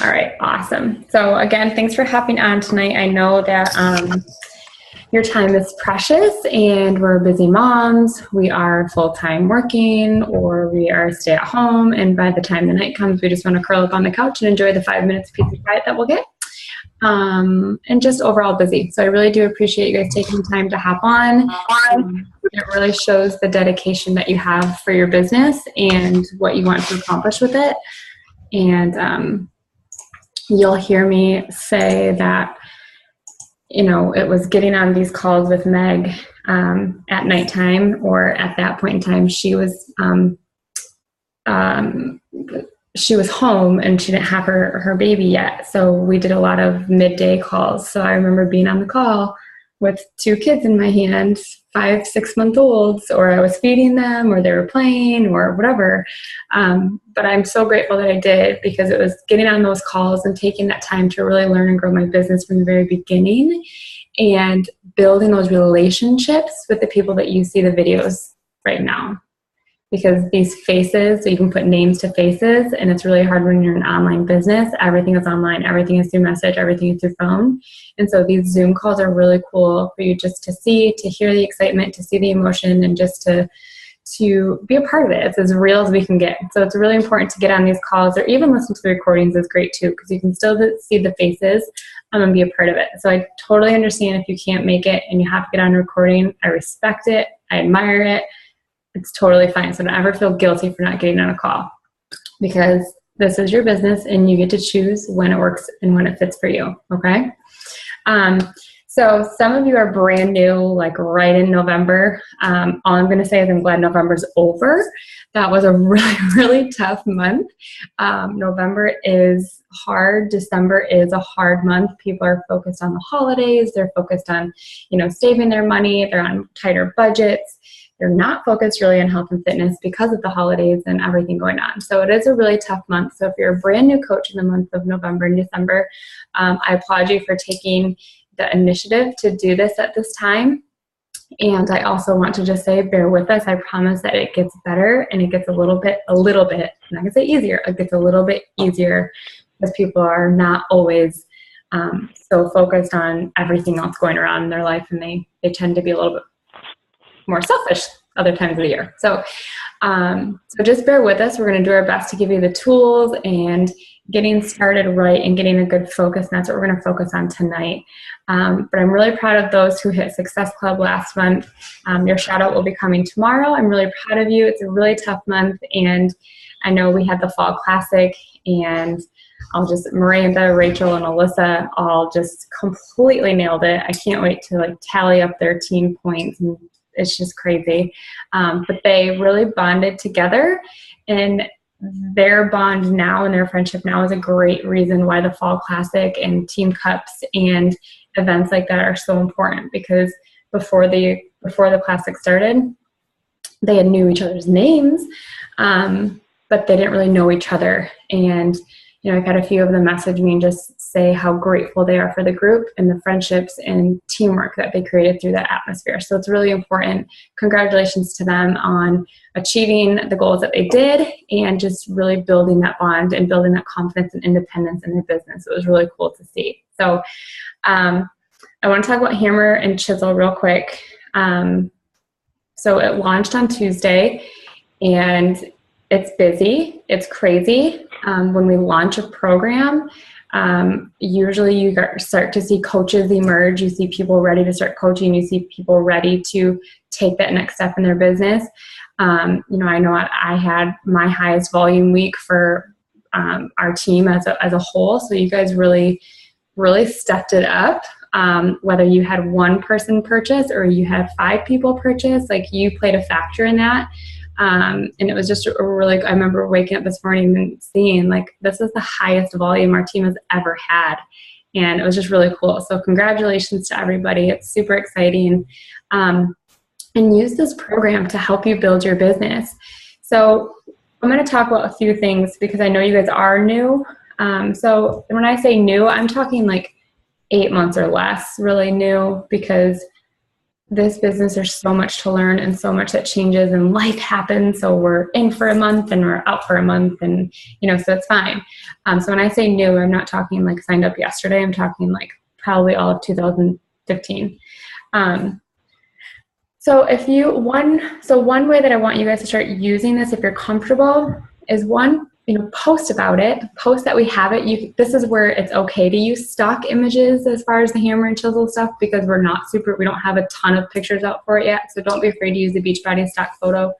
All right, awesome. So again, thanks for hopping on tonight. I know that your time is precious and we're busy moms. We are full-time working or we are stay at home. And by the time the night comes, we just want to curl up on the couch and enjoy the 5 minutes of peace and quiet that we'll get. And just overall busy. So I really do appreciate you guys taking the time to hop on. It really shows the dedication that you have for your business and what you want to accomplish with it. And you'll hear me say that, you know, it was getting on these calls with Meg at nighttime, or at that point in time, she was home and she didn't have her baby yet. So we did a lot of midday calls. So I remember being on the call with 2 kids in my hand, 5, 6 month olds, or I was feeding them or they were playing or whatever. But I'm so grateful that I did, because it was getting on those calls and taking that time to really learn and grow my business from the very beginning and building those relationships with the people that you see the videos right now. Because these faces, so you can put names to faces, and it's really hard when you're an online business. Everything is online, everything is through message, everything is through phone. And so these Zoom calls are really cool for you just to see, to hear the excitement, to see the emotion, and just to be a part of it. It's as real as we can get. So it's really important to get on these calls, or even listen to the recordings is great too, because you can still see the faces and be a part of it. So I totally understand if you can't make it and you have to get on recording. I respect it. I admire it. It's totally fine. So don't ever feel guilty for not getting on a call, because this is your business and you get to choose when it works and when it fits for you. Okay. So some of you are brand new, like right in November. All I'm going to say is I'm glad November's over. That was a really, really tough month. November is hard. December is a hard month. People are focused on the holidays. They're focused on, saving their money. They're on tighter budgets. They're not focused really on health and fitness because of the holidays and everything going on. So it is a really tough month. So if you're a brand new coach in the month of November and December, I applaud you for taking the initiative to do this at this time. And I also want to just say, bear with us. I promise that it gets better, and it gets a little bit, I'm not going to say easier. It gets a little bit easier because people are not always so focused on everything else going around in their life, and they tend to be a little bit more selfish other times of the year. So just bear with us. We're going to do our best to give you the tools and getting started right and getting a good focus. And that's what we're going to focus on tonight. But I'm really proud of those who hit Success Club last month. Your shout out will be coming tomorrow. I'm really proud of you. It's a really tough month. And I know we had the Fall Classic, and Miranda, Rachel, and Alyssa all just completely nailed it. I can't wait to tally up their team points, and it's just crazy. But they really bonded together, and their bond now and their friendship now is a great reason why the Fall Classic and Team Cups and events like that are so important, because before the Classic started, they had knew each other's names, but they didn't really know each other. And I've had a few of them message me and just say how grateful they are for the group and the friendships and teamwork that they created through that atmosphere. So it's really important. Congratulations to them on achieving the goals that they did and just really building that bond and building that confidence and independence in their business. It was really cool to see. So I want to talk about Hammer and Chisel real quick. So it launched on Tuesday, and it's busy. It's crazy. When we launch a program, usually you start to see coaches emerge. You see people ready to start coaching. You see people ready to take that next step in their business. I know I had my highest volume week for our team as a whole. So you guys really, really stepped it up. Whether you had one person purchase or you had 5 people purchase, you played a factor in that. And it was just I remember waking up this morning and seeing this is the highest volume our team has ever had. And it was just really cool. So congratulations to everybody. It's super exciting. And use this program to help you build your business. So I'm going to talk about a few things because I know you guys are new. So when I say new, I'm talking 8 months or less, really new, because this business, there's so much to learn and so much that changes and life happens. So we're in for a month and we're out for a month, and, so it's fine. So when I say new, I'm not talking like signed up yesterday. I'm talking like probably all of 2015. So one way that I want you guys to start using this, if you're comfortable, is one, post about it. Post that we have it. This is where it's okay to use stock images as far as the hammer and chisel stuff, because we don't have a ton of pictures out for it yet. So don't be afraid to use the Beachbody stock photo.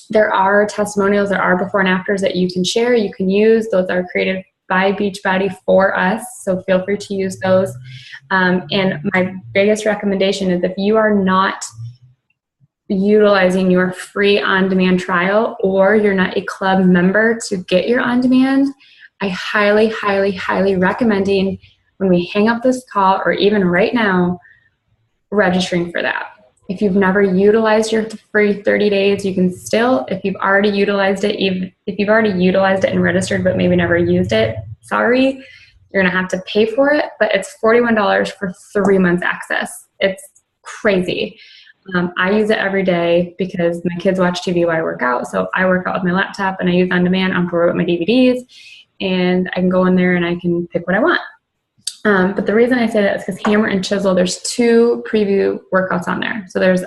There are testimonials, there are before and afters that you can share, you can use. Those are created by Beachbody for us, so feel free to use those. And my biggest recommendation is, if you are not utilizing your free on-demand trial, or you're not a club member to get your on-demand, I highly, highly, highly recommending, when we hang up this call or even right now, registering for that. If you've never utilized your free 30 days, you can still, if you've already utilized it, if you've already utilized it and registered but maybe never used it, sorry, you're gonna have to pay for it, but it's $41 for 3 months access. It's crazy. I use it every day because my kids watch TV while I work out. So I work out with my laptop and I use on demand on board with my DVDs, and I can go in there and I can pick what I want. But the reason I say that is because hammer and chisel, there's 2 preview workouts on there. So there's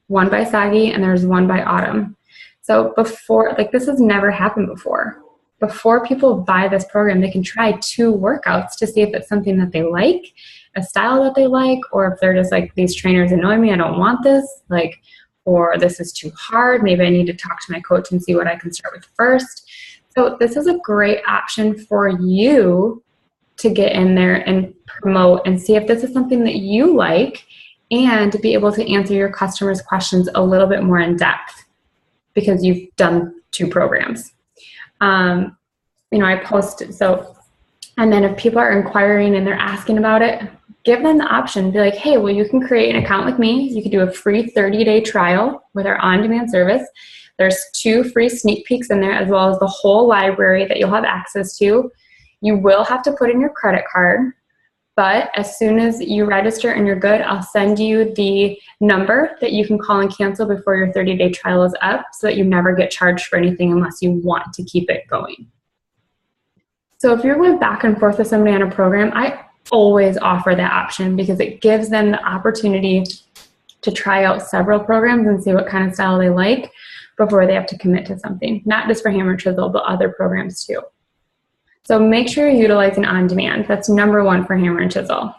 one by Sagi and there's one by Autumn. So this has never happened before. Before people buy this program, they can try 2 workouts to see if it's something that they like, a style that they like, or if they're just like, these trainers annoy me, I don't want this, or this is too hard, maybe I need to talk to my coach and see what I can start with first. So this is a great option for you to get in there and promote and see if this is something that you like, and to be able to answer your customers' questions a little bit more in depth because you've done 2 programs. I posted, and then if people are inquiring and they're asking about it, give them the option. Be like, hey, well, you can create an account with me. You can do a free 30-day trial with our on-demand service. There's 2 free sneak peeks in there, as well as the whole library that you'll have access to. You will have to put in your credit card, but as soon as you register and you're good, I'll send you the number that you can call and cancel before your 30-day trial is up, so that you never get charged for anything unless you want to keep it going. So if you're going back and forth with somebody on a program, I always offer that option, because it gives them the opportunity to try out several programs and see what kind of style they like before they have to commit to something. Not just for hammer chisel, but other programs too. So make sure you're utilizing on-demand. That's number 1 for hammer and chisel.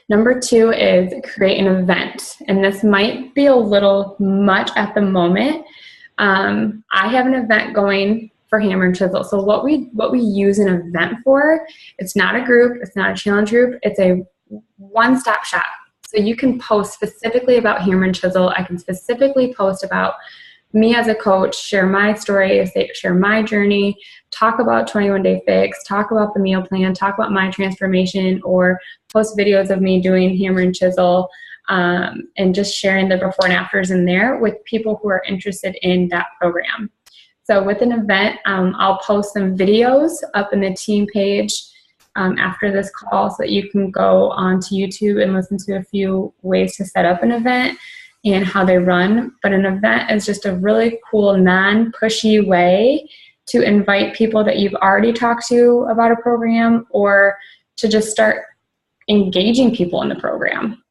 Number 2 is create an event. And this might be a little much at the moment. I have an event going for hammer and chisel. So what we use an event for, it's not a group, it's not a challenge group, it's a one-stop shop. So you can post specifically about hammer and chisel. I can specifically post about me as a coach, share my story, share my journey, talk about 21 Day Fix, talk about the meal plan, talk about my transformation, or post videos of me doing hammer and chisel, and just sharing the before and afters in there with people who are interested in that program. So with an event, I'll post some videos up in the team page after this call, so that you can go onto YouTube and listen to a few ways to set up an event and how they run. But an event is just a really cool, non-pushy way to invite people that you've already talked to about a program, or to just start engaging people in the program.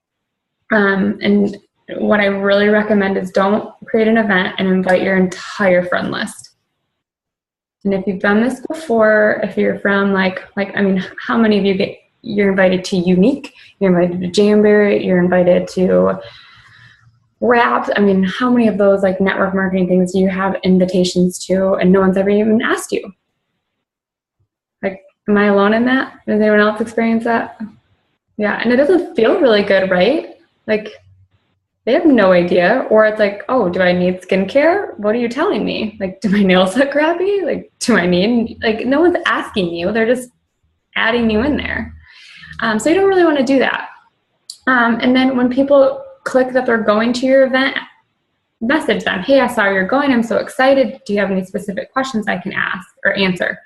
And what I really recommend is, don't create an event and invite your entire friend list. And if you've done this before, if you're from how many of you you're invited to Unique, you're invited to Jamberry, you're invited to Wrapped. How many of those network marketing things do you have invitations to and no one's ever even asked you? Am I alone in that? Does anyone else experience that? Yeah, and it doesn't feel really good, right? They have no idea. Or it's oh, do I need skincare? What are you telling me? Do my nails look crappy? Do I need, no one's asking you. They're just adding you in there. So you don't really want to do that. And then when people click that they're going to your event, message them, hey, I saw you're going, I'm so excited. Do you have any specific questions I can ask or answer?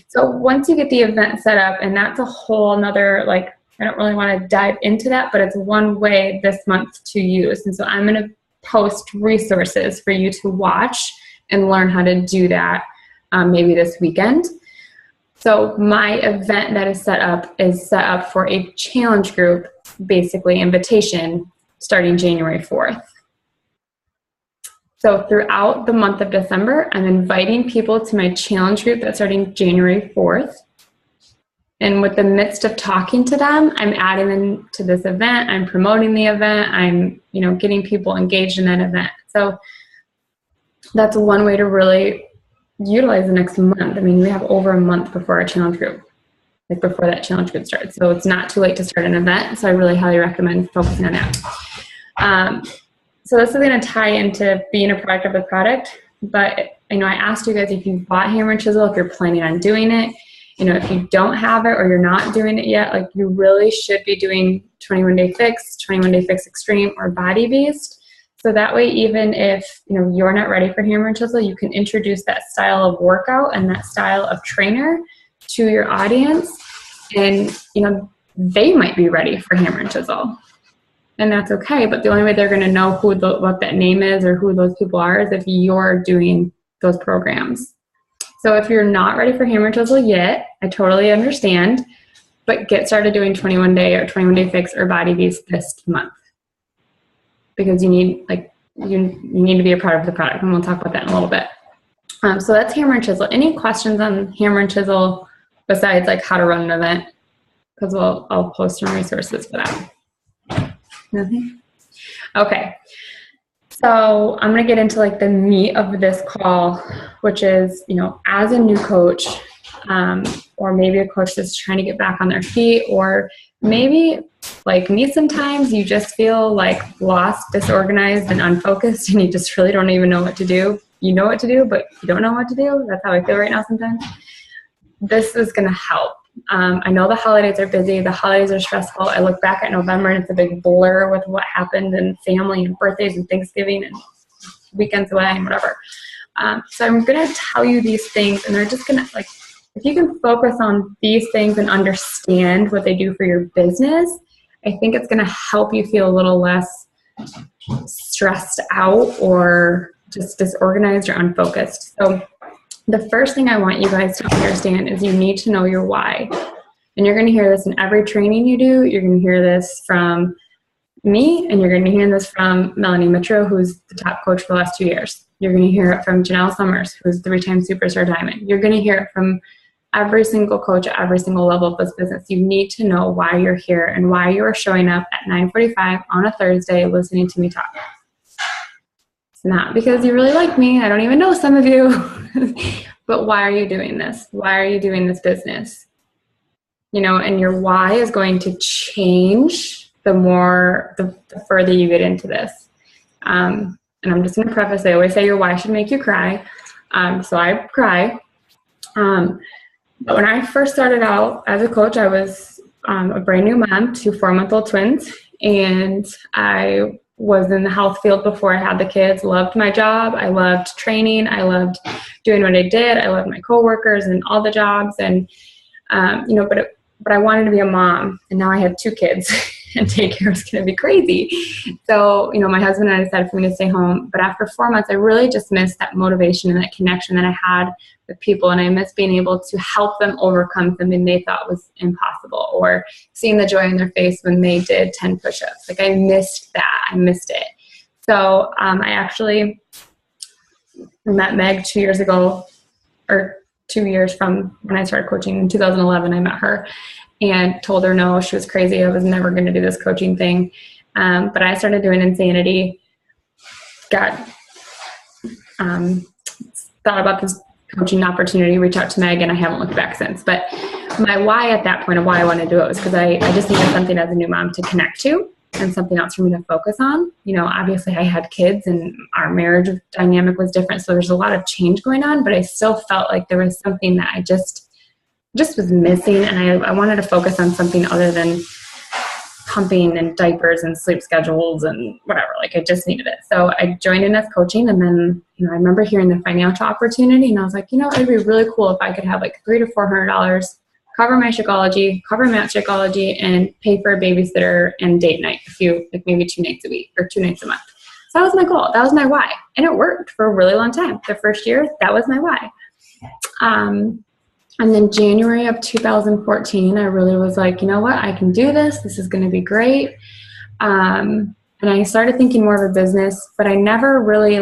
So once you get the event set up, and that's a whole nother I don't really want to dive into that, but it's one way this month to use. And so I'm going to post resources for you to watch and learn how to do that maybe this weekend. So my event that is set up for a challenge group, basically invitation, starting January 4th. So throughout the month of December, I'm inviting people to my challenge group that's starting January 4th. And with the midst of talking to them, I'm adding them to this event. I'm promoting the event. I'm, getting people engaged in that event. So that's one way to really utilize the next month. I mean, we have over a month before our challenge group, like before that challenge group starts. So it's not too late to start an event. So I really highly recommend focusing on that. So this is going to tie into being a product of the product. But, I asked you guys if you bought Hammer and Chisel, if you're planning on doing it. If you don't have it or you're not doing it yet, like you really should be doing 21 Day Fix, 21 Day Fix Extreme, or Body Beast. So that way, even if you're not ready for Hammer and Chisel, you can introduce that style of workout and that style of trainer to your audience, and they might be ready for Hammer and Chisel, and that's okay. But the only way they're going to know what that name is or who those people are is if you're doing those programs. So if you're not ready for Hammer and Chisel yet, I totally understand, but get started doing 21 Day or 21 Day Fix or Body Beast this month, because you need to be a part of the product, and we'll talk about that in a little bit. So that's Hammer and Chisel. Any questions on Hammer and Chisel besides like how to run an event? Because I'll post some resources for that. Nothing? Okay. So I'm going to get into like the meat of this call, which is, as a new coach, or maybe a coach that's trying to get back on their feet, or maybe like me sometimes, you just feel like lost, disorganized, and unfocused, and you just really don't even know what to do. You know what to do, but you don't know what to do. That's how I feel right now sometimes. This is going to help. I know the holidays are busy. The holidays are stressful. I look back at November and it's a big blur with what happened in family and birthdays and Thanksgiving and weekends away and whatever. So I'm going to tell you these things, and they're just going to, if you can focus on these things and understand what they do for your business, I think it's going to help you feel a little less stressed out or just disorganized or unfocused. So the first thing I want you guys to understand is you need to know your why. And you're going to hear this in every training you do. You're going to hear this from me, and you're going to hear this from Melanie Mitro, who's the top coach for the last 2 years. You're going to hear it from Janelle Summers, who's 3-time Superstar Diamond. You're going to hear it from every single coach at every single level of this business. You need to know why you're here and why you are showing up at 9:45 on a Thursday listening to me talk. It's not because you really like me. I don't even know some of you. But why are you doing this? Why are you doing this business? And your why is going to change the further you get into this. And I'm just going to preface, I always say your why should make you cry. So I cry. But when I first started out as a coach, I was a brand new mom to 4-month-old twins, and I was in the health field before I had the kids. Loved my job. I loved training. I loved doing what I did. I loved my coworkers and all the jobs, and but I wanted to be a mom, and now I have 2 kids, and daycare is going to be crazy. So, my husband and I decided for me to stay home. But after 4 months, I really just missed that motivation and that connection that I had with people, and I missed being able to help them overcome something they thought was impossible, or seeing the joy in their face when they did 10 push-ups. Like, I missed that. I missed it. So I actually met Meg 2 years ago, or 2 years from when I started coaching. In 2011, I met her and told her no, she was crazy. I was never going to do this coaching thing. But I started doing Insanity, thought about this coaching opportunity, reached out to Meg, and I haven't looked back since. But my why at that point of why I wanted to do it was because I just needed something as a new mom to connect to and something else for me to focus on. Obviously I had kids and our marriage dynamic was different. So there's a lot of change going on, but I still felt like there was something that I just was missing. And I wanted to focus on something other than pumping and diapers and sleep schedules and whatever. Like, I just needed it. So I joined in as coaching, and then, I remember hearing the financial opportunity, and I was like, it'd be really cool if I could have like $300 to $400 cover my Shakeology, cover Matt's Shakeology, and pay for a babysitter and date night, like maybe 2 nights a week or 2 nights a month. So that was my goal. That was my why. And it worked for a really long time. The first year, that was my why. And then January of 2014, I really was like, you know what? I can do this. This is going to be great. And I started thinking more of a business, but I never really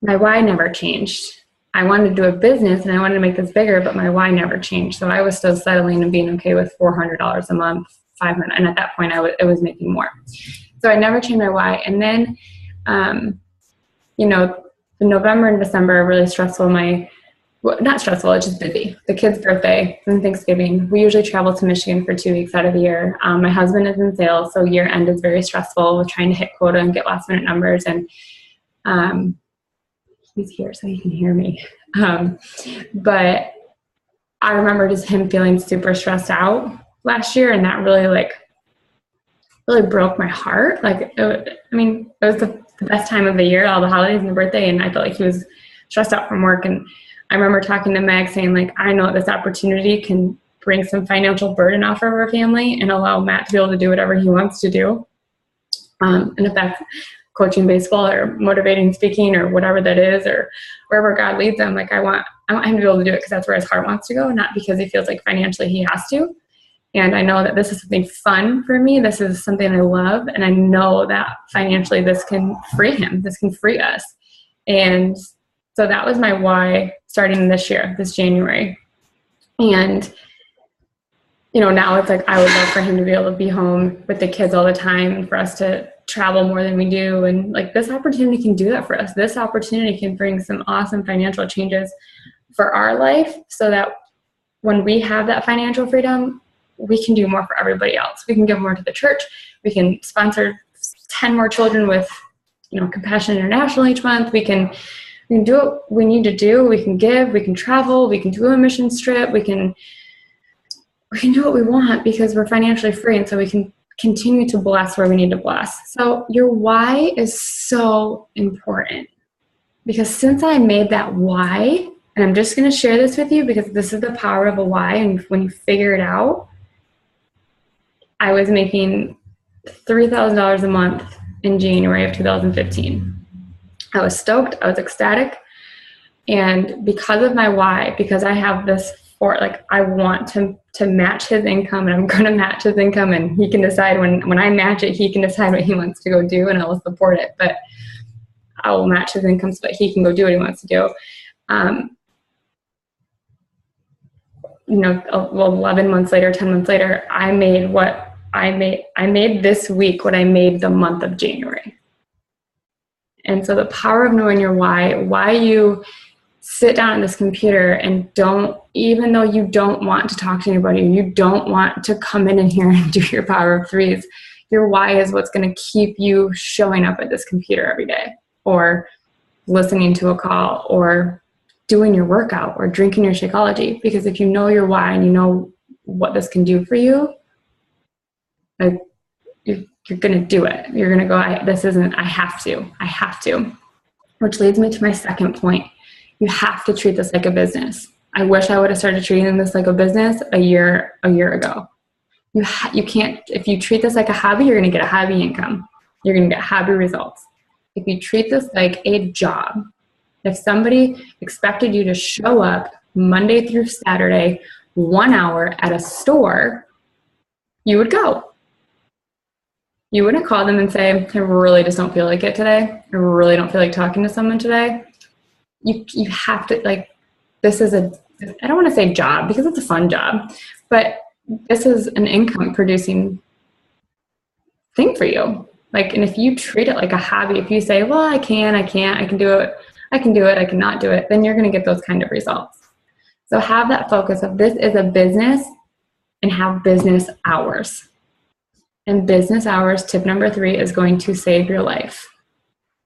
my why never changed. I wanted to do a business and I wanted to make this bigger, but my why never changed. So I was still settling and being okay with $400 a month, $500. And at that point, it was making more. So I never changed my why. And then, November and December are really stressful. Not stressful, it's just busy. The kid's birthday and Thanksgiving. We usually travel to Michigan for 2 weeks out of the year. My husband is in sales, so year end is very stressful with trying to hit quota and get last minute numbers. And he's here so he can hear me. But I remember just him feeling super stressed out last year, and that really broke my heart. It was the best time of the year, all the holidays and the birthday, and I felt like he was stressed out from work. And I remember talking to Meg saying, I know this opportunity can bring some financial burden off of our family and allow Matt to be able to do whatever he wants to do. And if that's coaching baseball or motivating speaking or whatever that is, or wherever God leads him, I want him to be able to do it because that's where his heart wants to go, not because he feels like financially he has to. And I know that this is something fun for me. This is something I love. And I know that financially this can free him. This can free us. And so that was my why starting this year, this January. And, now it's I would love for him to be able to be home with the kids all the time and for us to travel more than we do. And this opportunity can do that for us. This opportunity can bring some awesome financial changes for our life so that when we have that financial freedom, we can do more for everybody else. We can give more to the church. We can sponsor 10 more children with, Compassion International each month. We can do what we need to do. We can give, we can travel, we can do a mission trip. We can do what we want because we're financially free. And so we can continue to bless where we need to bless. So your why is so important because since I made that why, and I'm just going to share this with you because this is the power of a why. And when you figure it out, I was making $3,000 a month in January of 2015. I was stoked. I was ecstatic. And because of my why, because I have this I want to match his income, and I'm going to match his income, and he can decide when I match it, he can decide what he wants to go do, and I will support it. But I will match his income so that he can go do what he wants to do. 11 months later, 10 months later, I made this week what I made the month of January. And so the power of knowing your why you sit down at this computer and even though you don't want to talk to anybody, you don't want to come in here and do your power of threes, your why is what's going to keep you showing up at this computer every day, or listening to a call, or doing your workout, or drinking your Shakeology. Because if you know your why and you know what this can do for you, you're going to do it. You're going to go, I have to. Which leads me to my second point. You have to treat this like a business. I wish I would have started treating this like a business a year ago. You can't, if you treat this like a hobby, you're going to get a hobby income. You're going to get hobby results. If you treat this like a job, if somebody expected you to show up Monday through Saturday, 1 hour at a store, you would go. You wouldn't call them and say, I really just don't feel like it today. I really don't feel like talking to someone today. You have to, this is I don't want to say job because it's a fun job, but this is an income producing thing for you. And if you treat it like a hobby, if you say, well, I can do it, I cannot do it, then you're going to get those kind of results. So have that focus of this is a business, and have business hours. And business hours, tip number 3, is going to save your life.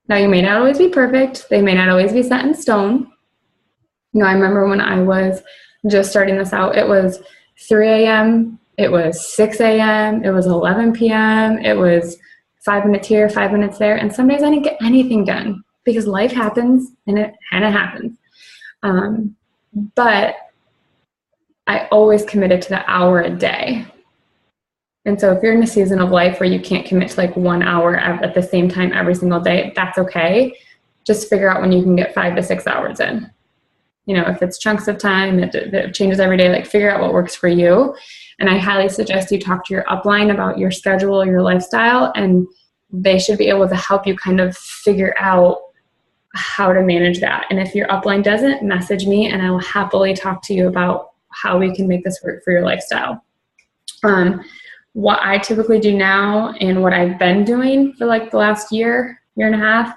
Now, you may not always be perfect. They may not always be set in stone. I remember when I was just starting this out, it was 3 a.m., it was 6 a.m., it was 11 p.m., it was 5 minutes here, 5 minutes there, and some days I didn't get anything done because life happens, and it happens. But I always committed to the hour a day. And so if you're in a season of life where you can't commit to like 1 hour at the same time every single day, that's okay. Just figure out when you can get 5 to 6 hours in. You know, if it's chunks of time, it changes every day, like figure out what works for you. And I highly suggest you talk to your upline about your schedule, your lifestyle, and they should be able to help you kind of figure out how to manage that. And if your upline doesn't, message me and I will happily talk to you about how we can make this work for your lifestyle. What I typically do now and what I've been doing for like the last year and a half,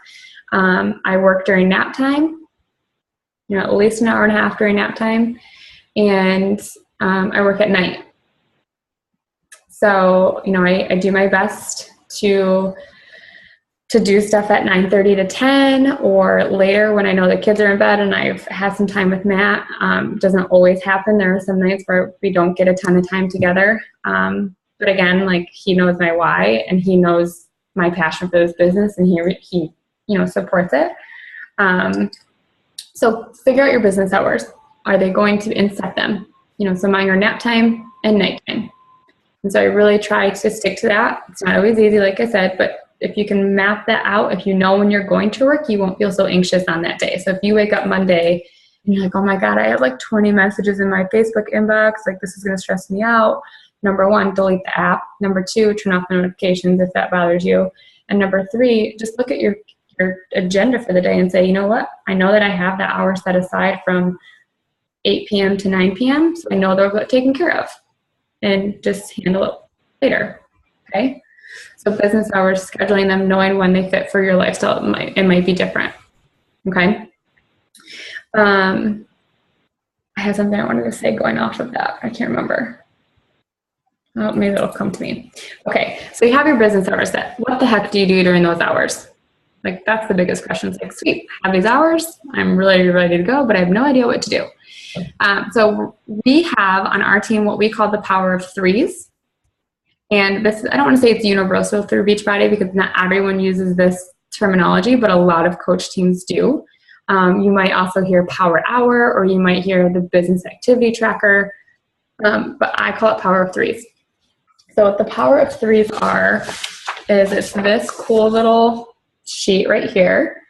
I work during nap time, you know, at least an hour and a half during nap time, and I work at night. So, you know, I do my best to do stuff at 9:30 to 10 or later when I know the kids are in bed and I've had some time with Matt. Doesn't always happen. There are some nights where we don't get a ton of time together. But again, like he knows my why and he knows my passion for this business and he you know, supports it. So figure out your business hours. Are they going to inset them? You know, so mine are nap time and nighttime. And so I really try to stick to that. It's not always easy, like I said, but if you can map that out, if you know when you're going to work, you won't feel so anxious on that day. So if you wake up Monday and you're like, oh my God, I have like 20 messages in my Facebook inbox, like this is going to stress me out. Number 1, delete the app. Number 2, turn off the notifications if that bothers you. And number 3, just look at your agenda for the day and say, you know what? I know that I have that hour set aside from 8 p.m. to 9 p.m. So I know they're taken care of and just handle it later. Okay. So business hours, scheduling them, knowing when they fit for your lifestyle, it might be different. Okay. I had something I wanted to say going off of that. I can't remember. Oh, maybe it'll come to me. Okay, so you have your business hours set. What the heck do you do during those hours? Like, that's the biggest question. It's like, sweet, I have these hours. I'm really ready to go, but I have no idea what to do. So we have on our team what we call the power of threes. And this, I don't want to say it's universal through Beachbody because not everyone uses this terminology, but a lot of coach teams do. You might also hear power hour, or you might hear the business activity tracker, but I call it power of threes. So what the power of threes is it's this cool little sheet right here.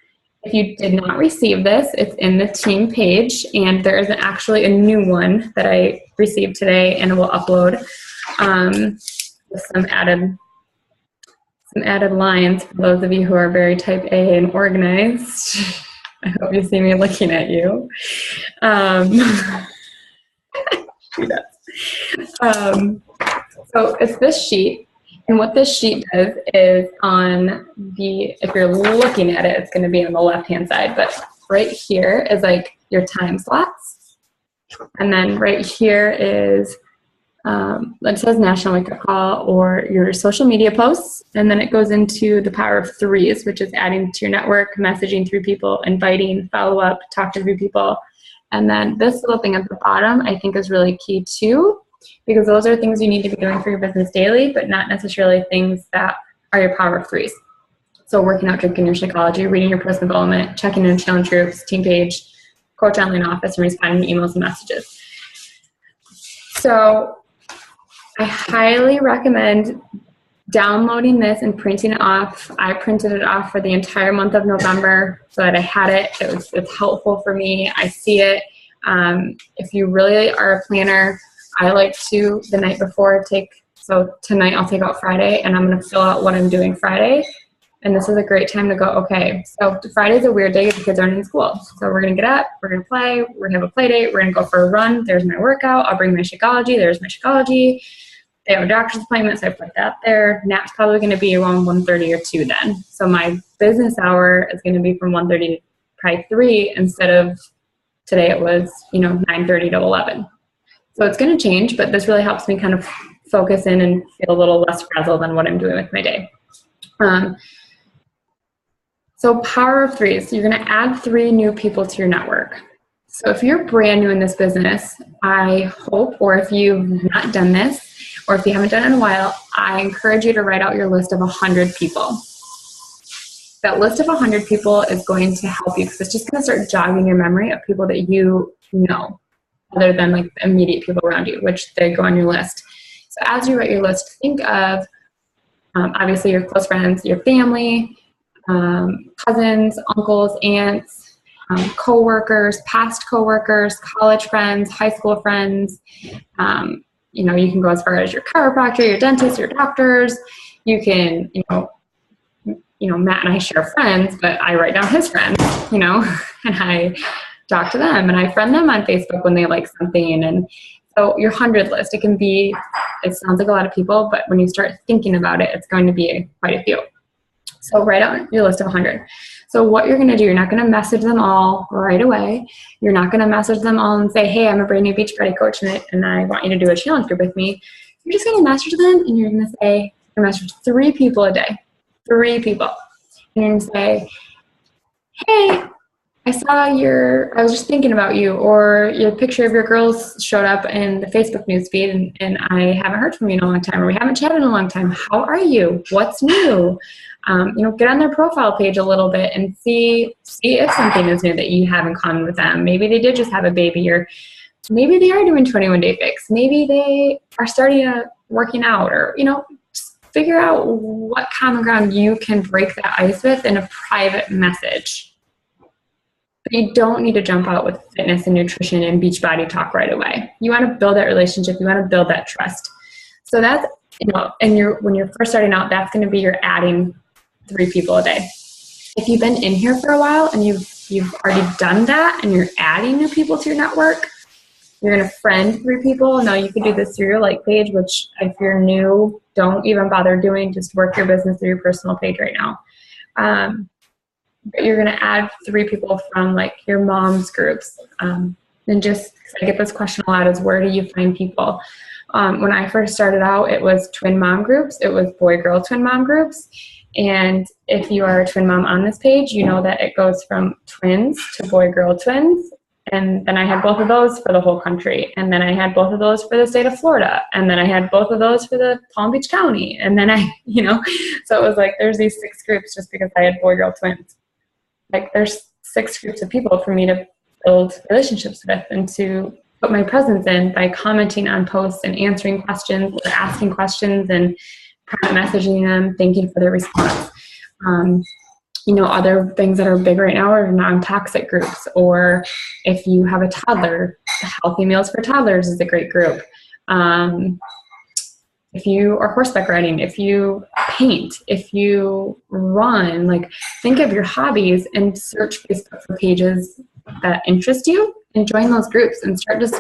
If you did not receive this, it's in the team page, and there is actually a new one that I received today and will upload with some added lines for those of you who are very type A and organized. I hope you see me looking at you. She does. So it's this sheet, and what this sheet does is if you're looking at it, it's going to be on the left-hand side, but right here is like your time slots, and then right here is it says National Wake Up Call or your social media posts, and then it goes into the power of threes, which is adding to your network, messaging through people, inviting, follow up, talk to 3 people. And then this little thing at the bottom I think is really key too, because those are things you need to be doing for your business daily, but not necessarily things that are your power of threes. So working out, drinking your Shakeology, reading your personal development, checking in challenge groups, team page, coach online office, and responding to emails and messages. So I highly recommend downloading this and printing it off. I printed it off for the entire month of November so that I had it. It's helpful for me. I see it. If you really are a planner, I like to, the night before, so tonight I'll take out Friday, and I'm going to fill out what I'm doing Friday. And this is a great time to go, okay, so Friday's a weird day because the kids aren't in school. So we're going to get up, we're going to play, we're going to have a play date, we're going to go for a run. There's my workout. I'll bring my Shakeology. There's my Shakeology. They have a doctor's appointment, so I put that there. Nap's probably going to be around 1:30 or 2 then. So my business hour is going to be from 1:30 to probably 3 instead of today it was, 9:30 to 11. So it's going to change, but this really helps me kind of focus in and feel a little less frazzled than what I'm doing with my day. So power of threes, you're going to add 3 new people to your network. So if you're brand new in this business, I hope, or if you've not done this, or if you haven't done it in a while, I encourage you to write out your list of 100 people. That list of 100 people is going to help you because it's just going to start jogging your memory of people that you know. other than like the immediate people around you, which they go on your list. So as you write your list, think of obviously your close friends, your family, cousins, uncles, aunts, co-workers, past co-workers, college friends, high school friends. You know, you can go as far as your chiropractor, your dentist, your doctors. You can, Matt and I share friends, but I write down his friends, and I talk to them and I friend them on Facebook when they like something. And so your 100 list, it sounds like a lot of people, but when you start thinking about it, it's going to be quite a few. So write out your list of 100. So what you're going to do, you're not going to message them all right away. You're not going to message them all and say, hey, I'm a brand new Beachbody coach and I want you to do a challenge group with me. You're just going to message them and you're going to say, you're going to message 3 people a day. 3 people. And you're going to say, hey, I was just thinking about you, or your picture of your girls showed up in the Facebook newsfeed and I haven't heard from you in a long time, or we haven't chatted in a long time. How are you? What's new? Get on their profile page a little bit and see if something is new that you have in common with them. Maybe they did just have a baby, or maybe they are doing 21-day fix. Maybe they are starting working out, or, just figure out what common ground you can break that ice with in a private message. But you don't need to jump out with fitness and nutrition and Beachbody talk right away. You want to build that relationship. You want to build that trust. So that's, when you're first starting out, that's going to be your adding 3 people a day. If you've been in here for a while and you've already done that and you're adding new people to your network, you're going to friend 3 people. Now you can do this through your like page, which if you're new, don't even bother doing. Just work your business through your personal page right now. But you're going to add 3 people from like your mom's groups. And just, I get this question a lot, is where do you find people? When I first started out, it was twin mom groups. It was boy-girl twin mom groups. And if you are a twin mom on this page, you know that it goes from twins to boy-girl twins. And then I had both of those for the whole country. And then I had both of those for the state of Florida. And then I had both of those for the Palm Beach County. And then so it was like, there's these 6 groups just because I had boy-girl twins. Like there's 6 groups of people for me to build relationships with and to put my presence in by commenting on posts and answering questions or asking questions and private messaging them, thanking for their response. Other things that are big right now are non-toxic groups, or if you have a toddler, Healthy Meals for Toddlers is a great group. If you are horseback riding, if you paint, if you run, like think of your hobbies and search Facebook for pages that interest you and join those groups and start just,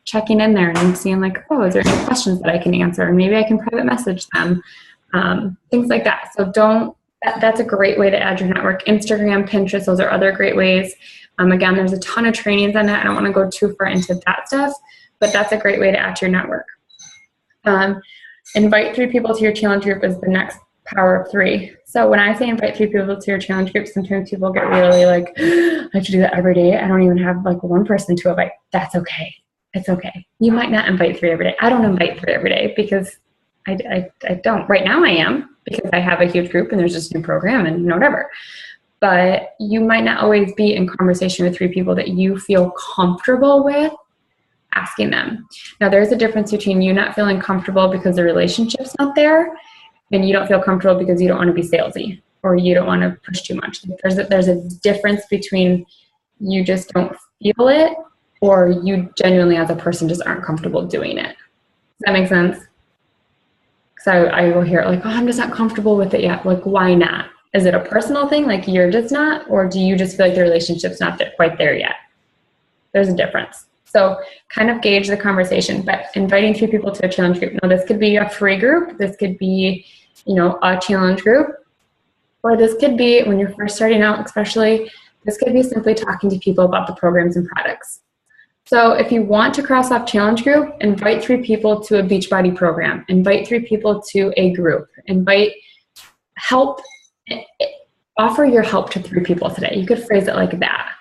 checking in there and seeing like, oh, is there any questions that I can answer? And maybe I can private message them, things like that. So that's a great way to add your network. Instagram, Pinterest, those are other great ways. Again, there's a ton of trainings on that. I don't want to go too far into that stuff, but that's a great way to add to your network. Invite 3 people to your challenge group is the next power of 3. So when I say invite 3 people to your challenge group, sometimes people get really like, I have to do that every day. I don't even have like one person to invite. That's okay. It's okay. You might not invite 3 every day. I don't invite 3 every day because I don't. Right now I am, because I have a huge group and there's just a new program and whatever. But you might not always be in conversation with 3 people that you feel comfortable with asking them. Now, there's a difference between you not feeling comfortable because the relationship's not there, and you don't feel comfortable because you don't want to be salesy or you don't want to push too much. There's a difference between you just don't feel it or you genuinely as a person just aren't comfortable doing it. Does that make sense? So I will hear like, oh, I'm just not comfortable with it yet. Like, why not? Is it a personal thing? Like you're just not, or do you just feel like the relationship's not quite there yet? There's a difference. So kind of gauge the conversation, but inviting 3 people to a challenge group. Now this could be a free group. This could be, a challenge group, or this could be when you're first starting out, especially, this could be simply talking to people about the programs and products. So if you want to cross off challenge group, invite 3 people to a Beachbody program, invite 3 people to a group, offer your help to 3 people today. You could phrase it like that,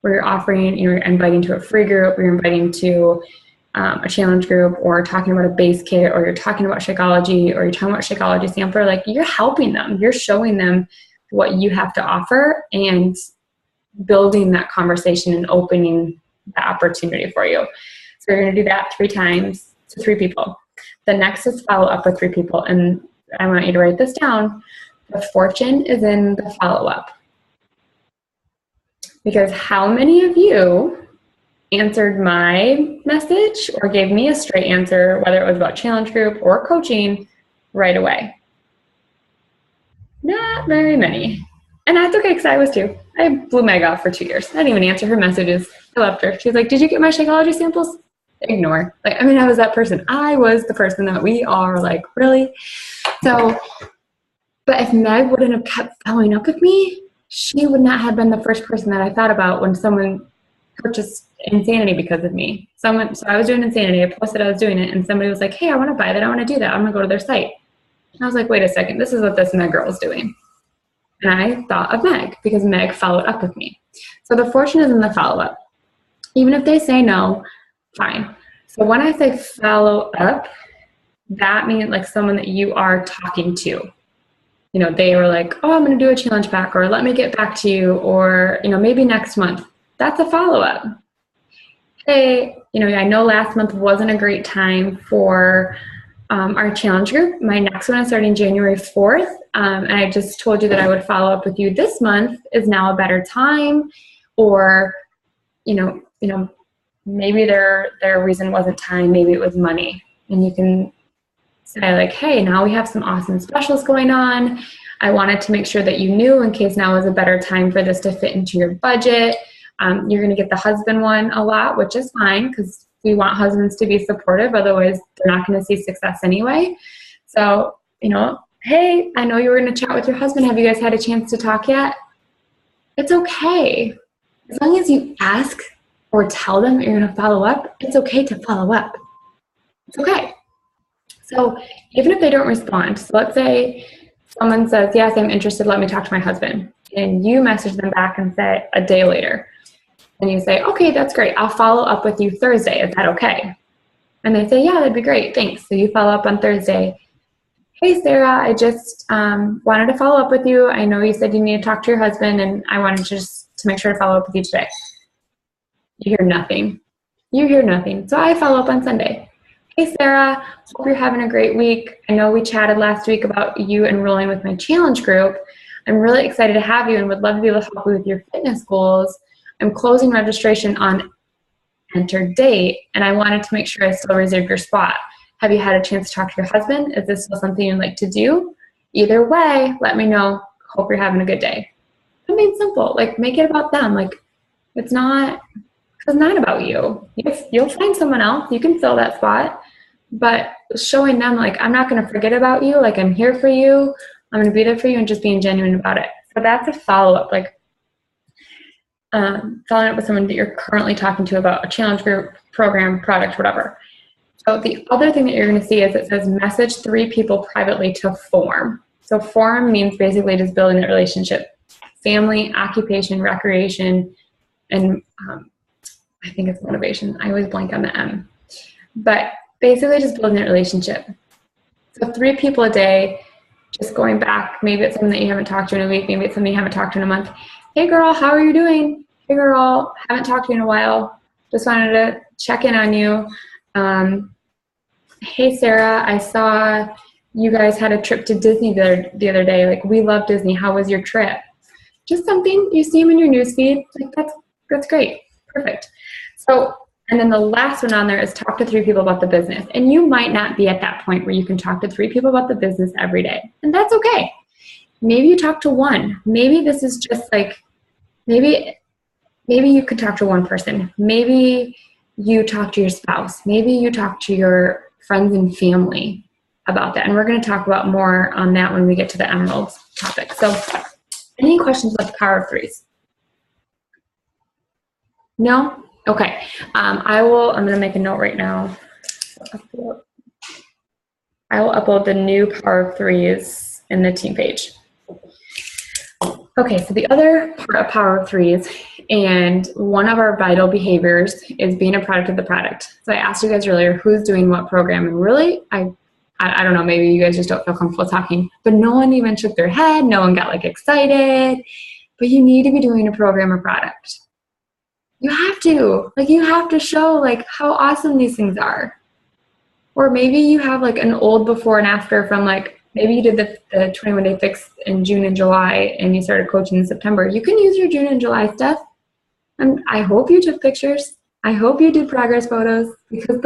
where you're offering, you're inviting to a free group, or you're inviting to a challenge group, or talking about a base kit, or you're talking about Shakeology, or you're talking about Shakeology Sampler. Like you're helping them, you're showing them what you have to offer and building that conversation and opening the opportunity for you. So you're going to do that 3 times to 3 people. The next is follow up with 3 people. And I want you to write this down. The fortune is in the follow-up. Because how many of you answered my message or gave me a straight answer, whether it was about challenge group or coaching, right away? Not very many. And that's okay, because I was too. I blew Meg off for 2 years. I didn't even answer her messages. I left her. She was like, did you get my Shakeology samples? Ignore. Like, I mean, I was that person. I was the person that we are like, really? So, but if Meg wouldn't have kept following up with me, she would not have been the first person that I thought about when someone purchased Insanity because of me. So I was doing Insanity. I posted I was doing it, and somebody was like, hey, I want to buy that. I want to do that. I'm going to go to their site. And I was like, wait a second. This is what this Meg girl is doing. And I thought of Meg because Meg followed up with me. So the fortune is in the follow-up. Even if they say no, fine. So when I say follow up, that means like someone that you are talking to. You know, they were like, oh, I'm going to do a challenge pack, or let me get back to you, or, you know, maybe next month. That's a follow-up. Hey, you know, I know last month wasn't a great time for our challenge group. My next one is starting January 4th. And I just told you that I would follow up with you this month. Is now a better time? Or, you know, maybe their reason wasn't time, maybe it was money. And you can say like, hey, now we have some awesome specials going on. I wanted to make sure that you knew in case now is a better time for this to fit into your budget. You're going to get the husband one a lot, which is fine because we want husbands to be supportive. Otherwise, they're not going to see success anyway. So, you know, hey, I know you were going to chat with your husband. Have you guys had a chance to talk yet? It's okay. As long as you ask or tell them that you're going to follow up, it's okay to follow up. It's okay. So even if they don't respond, so let's say someone says, yes, I'm interested, let me talk to my husband. And you message them back and say a day later. And you say, okay, that's great. I'll follow up with you Thursday. Is that okay? And they say, yeah, that'd be great. Thanks. So you follow up on Thursday. Hey, Sarah, I just wanted to follow up with you. I know you said you need to talk to your husband, and I wanted just to make sure to follow up with you today. You hear nothing. You hear nothing. So I follow up on Sunday. Hey, Sarah, hope you're having a great week. I know we chatted last week about you enrolling with my challenge group. I'm really excited to have you and would love to be able to help you with your fitness goals. I'm closing registration on enter date, and I wanted to make sure I still reserve your spot. Have you had a chance to talk to your husband? Is this still something you'd like to do? Either way, let me know. Hope you're having a good day. I mean, simple. Like, make it about them. Like, it's not about you. You'll find someone else. You can fill that spot. But showing them, like, I'm not going to forget about you. Like, I'm here for you. I'm going to be there for you, and just being genuine about it. So that's a follow-up. Like, following up with someone that you're currently talking to about a challenge group, program, product, whatever. So the other thing that you're going to see is it says message 3 people privately to form. So form means basically just building that relationship. Family, occupation, recreation, and I think it's motivation. I always blank on the M. But basically just building that relationship. So 3 people a day, just going back. Maybe it's someone that you haven't talked to in a week. Maybe it's someone you haven't talked to in a month. Hey girl, how are you doing? Hey girl, haven't talked to you in a while. Just wanted to check in on you. Hey Sarah, I saw you guys had a trip to Disney the other day. Like, we love Disney. How was your trip? Just something you see them in your newsfeed. Like, that's great. Perfect. So, and then the last one on there is talk to 3 people about the business. And you might not be at that point where you can talk to 3 people about the business every day. And that's okay. Maybe you talk to 1. Maybe this is just like, maybe you could talk to 1 person. Maybe you talk to your spouse. Maybe you talk to your friends and family about that. And we're going to talk about more on that when we get to the Emeralds topic. So any questions about the power of 3s? No? Okay. I'm going to make a note right now. I will upload the new power of 3s in the team page. Okay, so the other part of power of 3s, and one of our vital behaviors, is being a product of the product. So I asked you guys earlier, who's doing what program? And really, I don't know, maybe you guys just don't feel comfortable talking, but no one even shook their head. No one got like excited, but you need to be doing a program or product. You have to. Like, you have to show, like, how awesome these things are. Or maybe you have, like, an old before and after from, like, maybe you did the 21-day fix in June and July and you started coaching in September. You can use your June and July stuff. And I hope you took pictures. I hope you did progress photos, because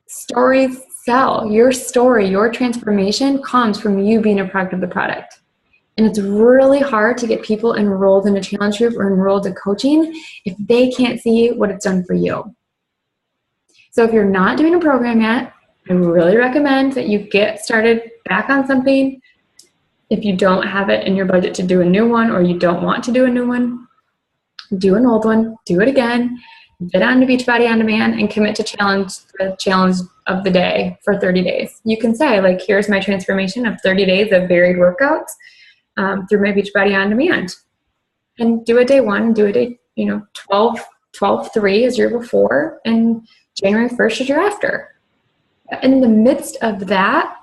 stories sell. Your story, your transformation comes from you being a product of the product. And it's really hard to get people enrolled in a challenge group or enrolled in coaching if they can't see what it's done for you. So if you're not doing a program yet, I really recommend that you get started back on something. If you don't have it in your budget to do a new one, or you don't want to do a new one, do an old one, do it again, get on to Beachbody On Demand and commit to the challenge of the day for 30 days. You can say, like, here's my transformation of 30 days of varied workouts through my Beachbody On Demand. And do a day 1, do a day, 12/3 is your before, and January 1st is your after. In the midst of that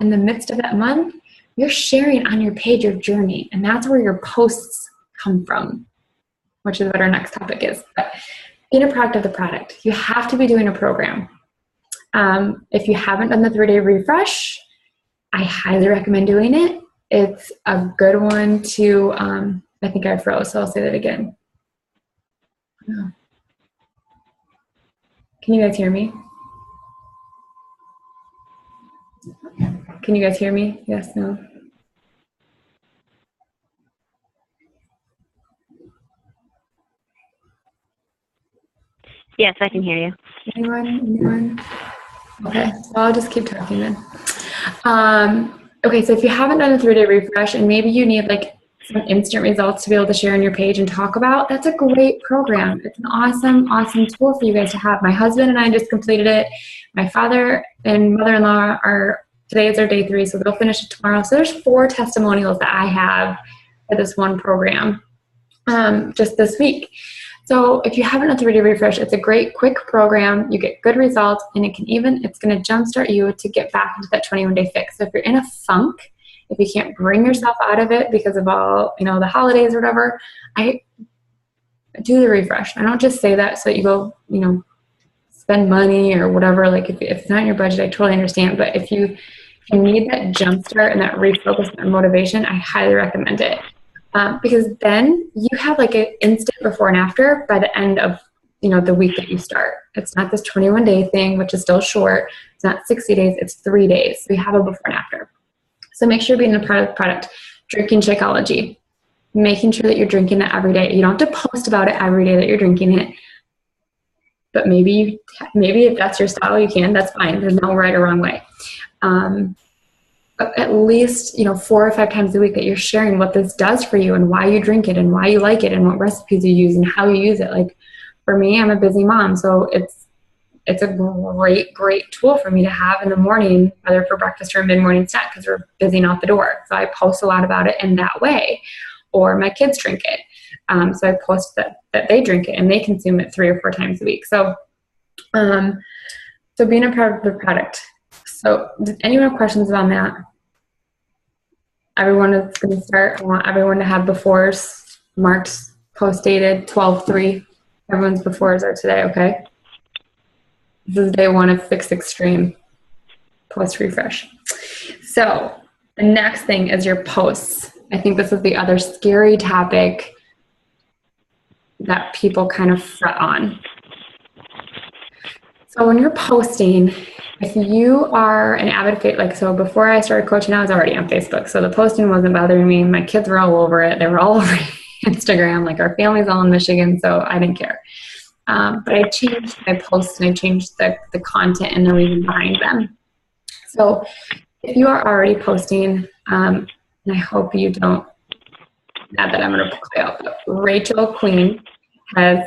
month, you're sharing on your page your journey, and that's where your posts come from, which is what our next topic is. But being a product of the product, you have to be doing a program. If you haven't done the 3-day refresh, I highly recommend doing it. It's a good one to, I think I froze, so I'll say that again. Can you guys hear me? Can you guys hear me? Yes, no? Yes, I can hear you. Anyone? Okay, so I'll just keep talking then. Okay, so if you haven't done a 3-day refresh and maybe you need like some instant results to be able to share on your page and talk about, that's a great program. It's an awesome, awesome tool for you guys to have. My husband and I just completed it. My father and mother-in-law today is their day 3, so they'll finish it tomorrow. So there's 4 testimonials that I have for this one program just this week. So if you haven't done a 3-day refresh, it's a great quick program. You get good results, and it's going to jumpstart you to get back into that 21-day fix. So if you're in a funk, if you can't bring yourself out of it because of all, the holidays or whatever, I do the refresh. I don't just say that so that you go, spend money or whatever. Like if it's not in your budget, I totally understand. But if you need that jumpstart and that refocus and motivation, I highly recommend it. Because then you have like an instant before and after by the end of the week that you start. It's not this 21-day thing, which is still short. It's not 60 days, it's 3 days. So you have a before and after. So make sure you're being a part of the product. Drinking Shakeology, making sure that you're drinking that every day. You don't have to post about it every day that you're drinking it, but maybe if that's your style, you can. That's fine. There's no right or wrong way. But at least 4 or 5 times a week that you're sharing what this does for you and why you drink it and why you like it and what recipes you use and how you use it. Like for me, I'm a busy mom, so it's a great tool for me to have in the morning, whether for breakfast or a mid-morning snack, because we're busy out the door. So I post a lot about it in that way. Or my kids drink it. So I post that they drink it and they consume it 3 or 4 times a week. So being a part of the product. So does anyone have questions about that? Everyone is going to start. I want everyone to have befores marked, post-dated, 12/3. Everyone's befores are today, okay? This is day 1 of Fix Extreme post-refresh. So the next thing is your posts. I think this is the other scary topic that people kind of fret on. So when you're posting, if you are an avid, so before I started coaching, I was already on Facebook. So the posting wasn't bothering me. My kids were all over it. They were all over Instagram. Like our family's all in Michigan, so I didn't care. But I changed my posts and I changed the content and the reason behind them. So if you are already posting, and I hope you don't, not that I'm going to play out, but Rachel Queen has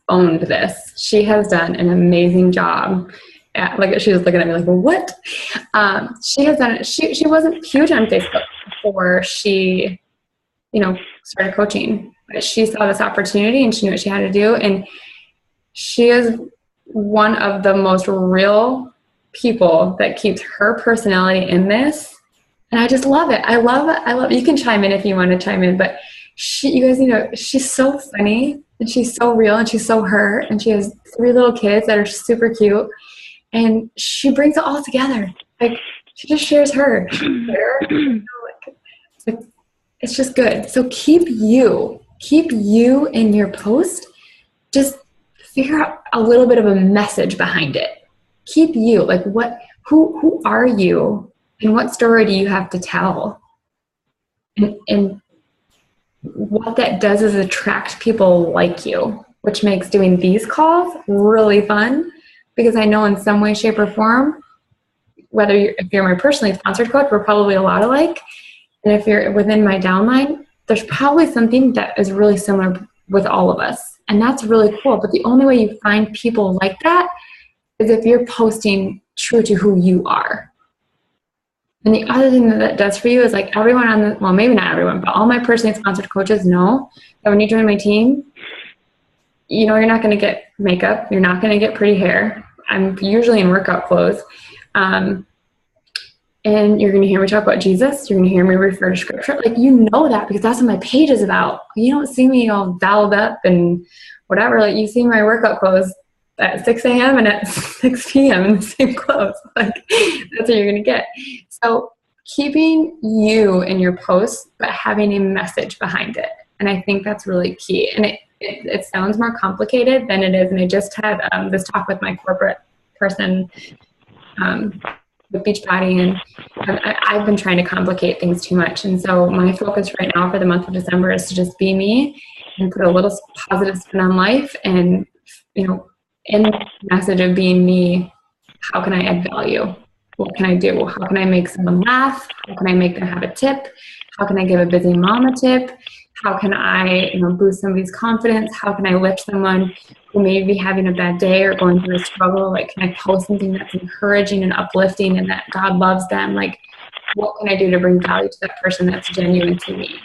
owned this. She has done an amazing job. She was looking at me like, well, what? She has done it. She wasn't huge on Facebook before she, started coaching. But she saw this opportunity and she knew what she had to do. And she is one of the most real people that keeps her personality in this. And I just love it. I love it. You can chime in if you want to chime in, but you guys, she's so funny. and she's so real and she's so her, and she has 3 little kids that are super cute, and she brings it all together. Like, she just shares her. It's just good. So keep you in your post. Just figure out a little bit of a message behind it. Keep you, like, who are you, and what story do you have to tell? And what that does is attract people like you, which makes doing these calls really fun, because I know in some way, shape, or form, if you're my personally sponsored coach, we're probably a lot alike. And if you're within my downline, there's probably something that is really similar with all of us. And that's really cool. But the only way you find people like that is if you're posting true to who you are. And the other thing that does for you is, like, everyone well, maybe not everyone, but all my personally sponsored coaches know that when you join my team, you're not going to get makeup. You're not going to get pretty hair. I'm usually in workout clothes. And you're going to hear me talk about Jesus. You're going to hear me refer to scripture. Like, that because that's what my page is about. You don't see me all dolled up and whatever. Like, you see my workout clothes at 6 a.m. and at 6 p.m. in the same clothes. Like, that's what you're going to get. So keeping you in your posts, but having a message behind it. And I think that's really key. And it sounds more complicated than it is. And I just had this talk with my corporate person, with Beachbody, and I've been trying to complicate things too much. And so my focus right now for the month of December is to just be me and put a little positive spin on life. And, in the message of being me, how can I add value? What can I do? How can I make someone laugh? How can I make them have a tip? How can I give a busy mom a tip? How can I, boost somebody's confidence? How can I lift someone who may be having a bad day or going through a struggle? Like, can I post something that's encouraging and uplifting and that God loves them? Like, what can I do to bring value to that person that's genuine to me?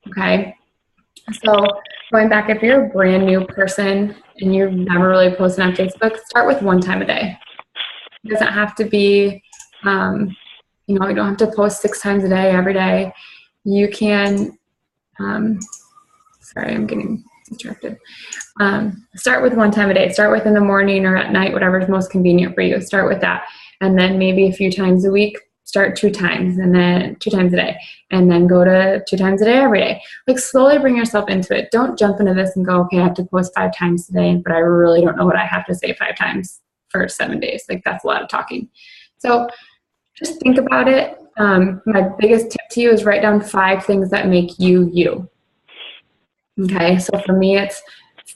Okay. So going back, if you're a brand new person and you've never really posted on Facebook, start with 1 time a day. It doesn't have to be, you don't have to post 6 times a day, every day. You can, sorry, I'm getting distracted. Start with 1 time a day. Start with in the morning or at night, whatever is most convenient for you. Start with that. And then maybe a few times a week, start 2 times, and then 2 times a day. And then go to 2 times a day every day. Like, slowly bring yourself into it. Don't jump into this and go, okay, I have to post 5 times today, but I really don't know what I have to say 5 times for 7 days. Like, that's a lot of talking. So just think about it. My biggest tip to you is write down 5 things that make you, you. Okay, so for me, it's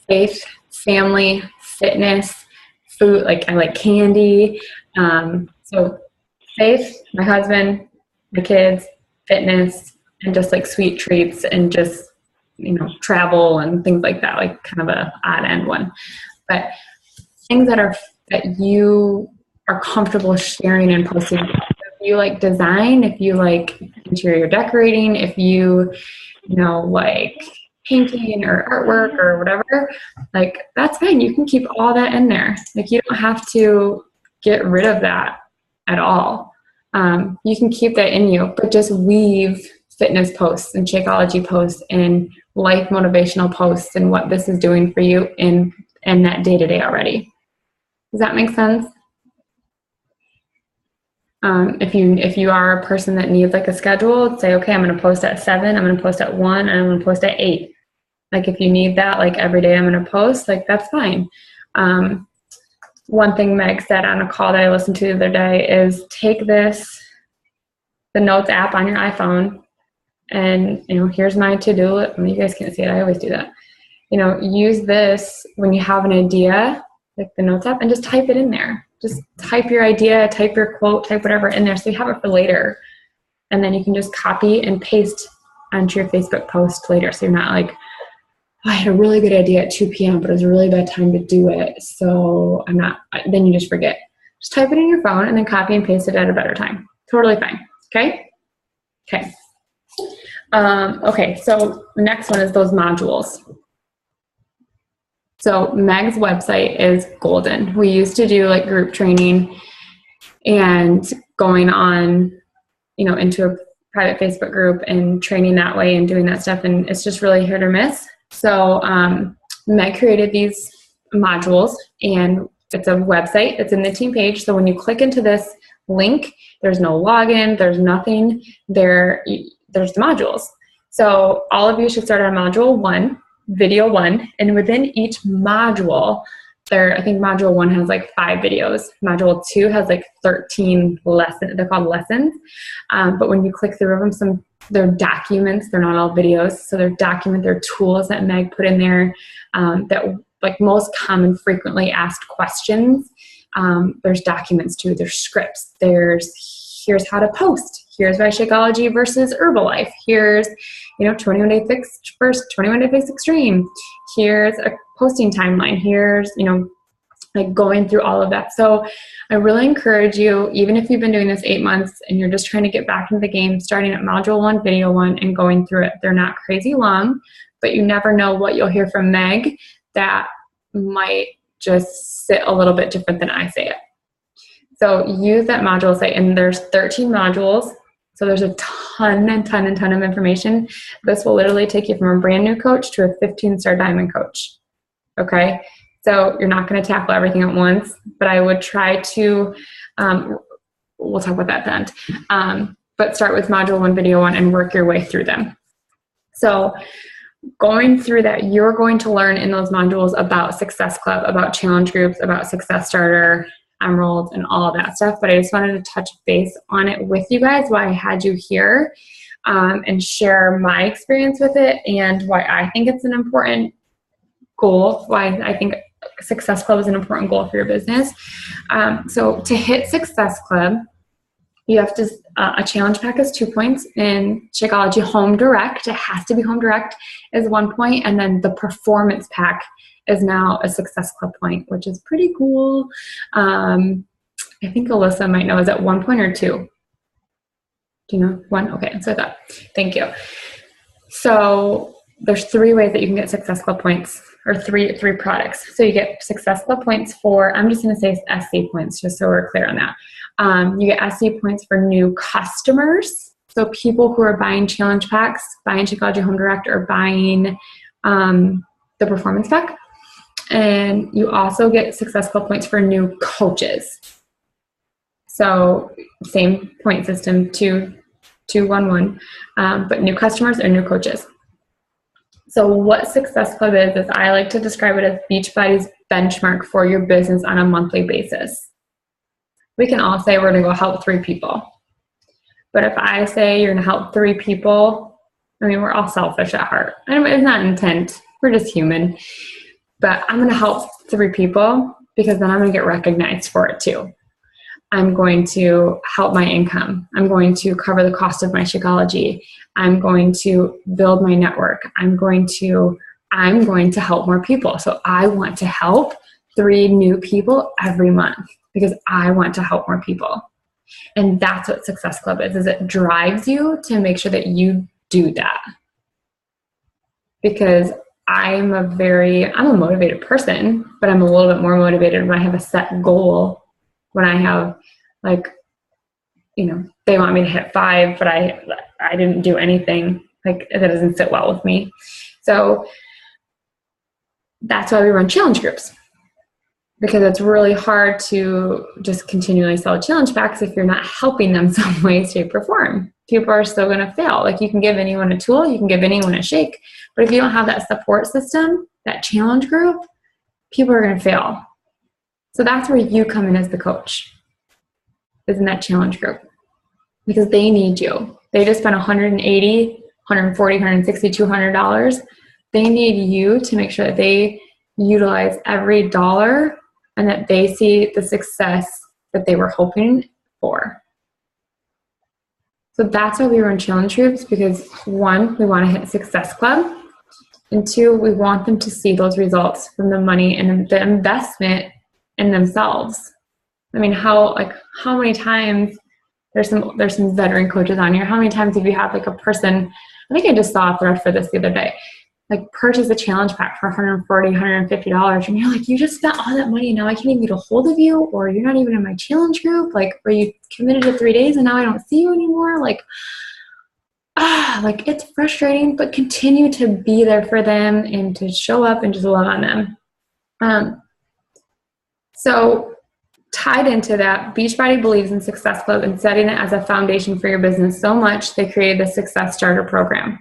faith, family, fitness, food. Like, I like candy. So faith, my husband, my kids, fitness, and just like sweet treats and just, travel and things like that, like kind of a odd end one. But things that you are comfortable sharing and posting. If you like design, if you like interior decorating, if you, like painting or artwork or whatever, like, that's fine. You can keep all that in there. Like, you don't have to get rid of that at all. You can keep that in you, but just weave fitness posts and Shakeology posts and life motivational posts and what this is doing for you in that day-to-day already. Does that make sense? If you are a person that needs like a schedule, say, okay, I'm going to post at 7, I'm going to post at 1, and I'm going to post at 8. Like, if you need that, like every day I'm going to post, like, that's fine. One thing Meg said on a call that I listened to the other day is take the Notes app on your iPhone, and, here's my to-do list. You guys can't see it. I always do that. Use this when you have an idea, like the Notes app, and just type it in there. Just type your idea, type your quote, type whatever in there so you have it for later. And then you can just copy and paste onto your Facebook post later. So you're not like, I had a really good idea at 2 p.m., but it was a really bad time to do it. So then you just forget. Just type it in your phone and then copy and paste it at a better time. Totally fine. Okay? Okay. Okay, so the next one is those modules. So Meg's website is golden. We used to do like group training and going on, into a private Facebook group and training that way and doing that stuff. And it's just really hit or miss. So Meg created these modules, and it's a website. It's in the team page. So when you click into this link, there's no login, there's nothing there. There's the modules. So all of you should start on module 1, video 1, and within each module, I think module 1 has like 5 videos. Module 2 has like 13 lessons. They're called lessons. But when you click through them, they're documents. They're not all videos. So they're documents. They're tools that Meg put in there that like most common frequently asked questions. There's documents too. There's scripts. Here's how to post. Here's my Shakeology versus Herbalife. Here's 21 Day Fix versus 21 Day Fix Extreme. Here's a posting timeline. Here's like going through all of that. So I really encourage you, even if you've been doing this 8 months and you're just trying to get back into the game, starting at module 1, video 1, and going through it. They're not crazy long, but you never know what you'll hear from Meg that might just sit a little bit different than I say it. So use that module site, and there's 13 modules. So there's a ton of information. This will literally take you from a brand new coach to a 15-star diamond coach. Okay? So you're not going to tackle everything at once, but I would try to, we'll talk about that at the end, but start with module 1, video 1, and work your way through them. So going through that, you're going to learn in those modules about Success Club, about challenge groups, about Success Starter, Emerald, and all of that stuff. But I just wanted to touch base on it with you guys, why I had you here, and share my experience with it and why I think it's an important goal, why I think Success Club is an important goal for your business. So to hit Success Club, you have to, a challenge pack is 2 points. In Shakeology, Home Direct, it has to be Home Direct, is 1 point. And then the Performance Pack is now a Success Club point, which is pretty cool. I think Alyssa might know, is that 1 point or 2? Do you know? 1? Okay, so I thought. Thank you. So there's 3 ways that you can get Success Club points, or three products. So you get Success Club points for, I'm just going to say SC points, just so we're clear on that. You get SC points for new customers. So people who are buying challenge packs, buying Shakeology Home Direct, or buying the Performance Pack. And you also get Success Club points for new coaches. So same point system, 2, 2, 1, 1, but new customers or new coaches. So what Success Club is I like to describe it as Beachbody's benchmark for your business on a monthly basis. We can all say we're going to go help 3 people. But if I say you're going to help 3 people, I mean, we're all selfish at heart. It's not intent. We're just human. But I'm going to help 3 people because then I'm going to get recognized for it too. I'm going to help my income. I'm going to cover the cost of my Shakeology. I'm going to build my network. I'm going to help more people. So I want to help 3 new people every month because I want to help more people. And that's what Success Club is it drives you to make sure that you do that. Because I'm a motivated person, but I'm a little bit more motivated when I have a set goal, when I have they want me to hit 5, but I didn't do anything, that doesn't sit well with me. So that's why we run challenge groups, because it's really hard to just continually sell challenge packs if you're not helping them some way, shape, or form. People are still going to fail. You can give anyone a tool, you can give anyone a shake, but if you don't have that support system, that challenge group, people are going to fail. So that's where you come in as the coach, is in that challenge group, because they need you. They just spent $180, $140, $160, $200. They need you to make sure that they utilize every dollar and that they see the success that they were hoping for. So that's why we run challenge groups, because 1, we want to hit Success Club, and 2, we want them to see those results from the money and the investment in themselves. I mean, how many times, there's some veteran coaches on here, how many times have you had a person, I think I just saw a thread for this the other day, purchase a challenge pack for $140, $150, and you're like, you just spent all that money, now I can't even get a hold of you, or you're not even in my challenge group, or you committed to 3 days and now I don't see you anymore. like it's frustrating, but continue to be there for them and to show up and just love on them. So tied into that, Beachbody believes in Success Club and setting it as a foundation for your business so much they created the Success Starter program.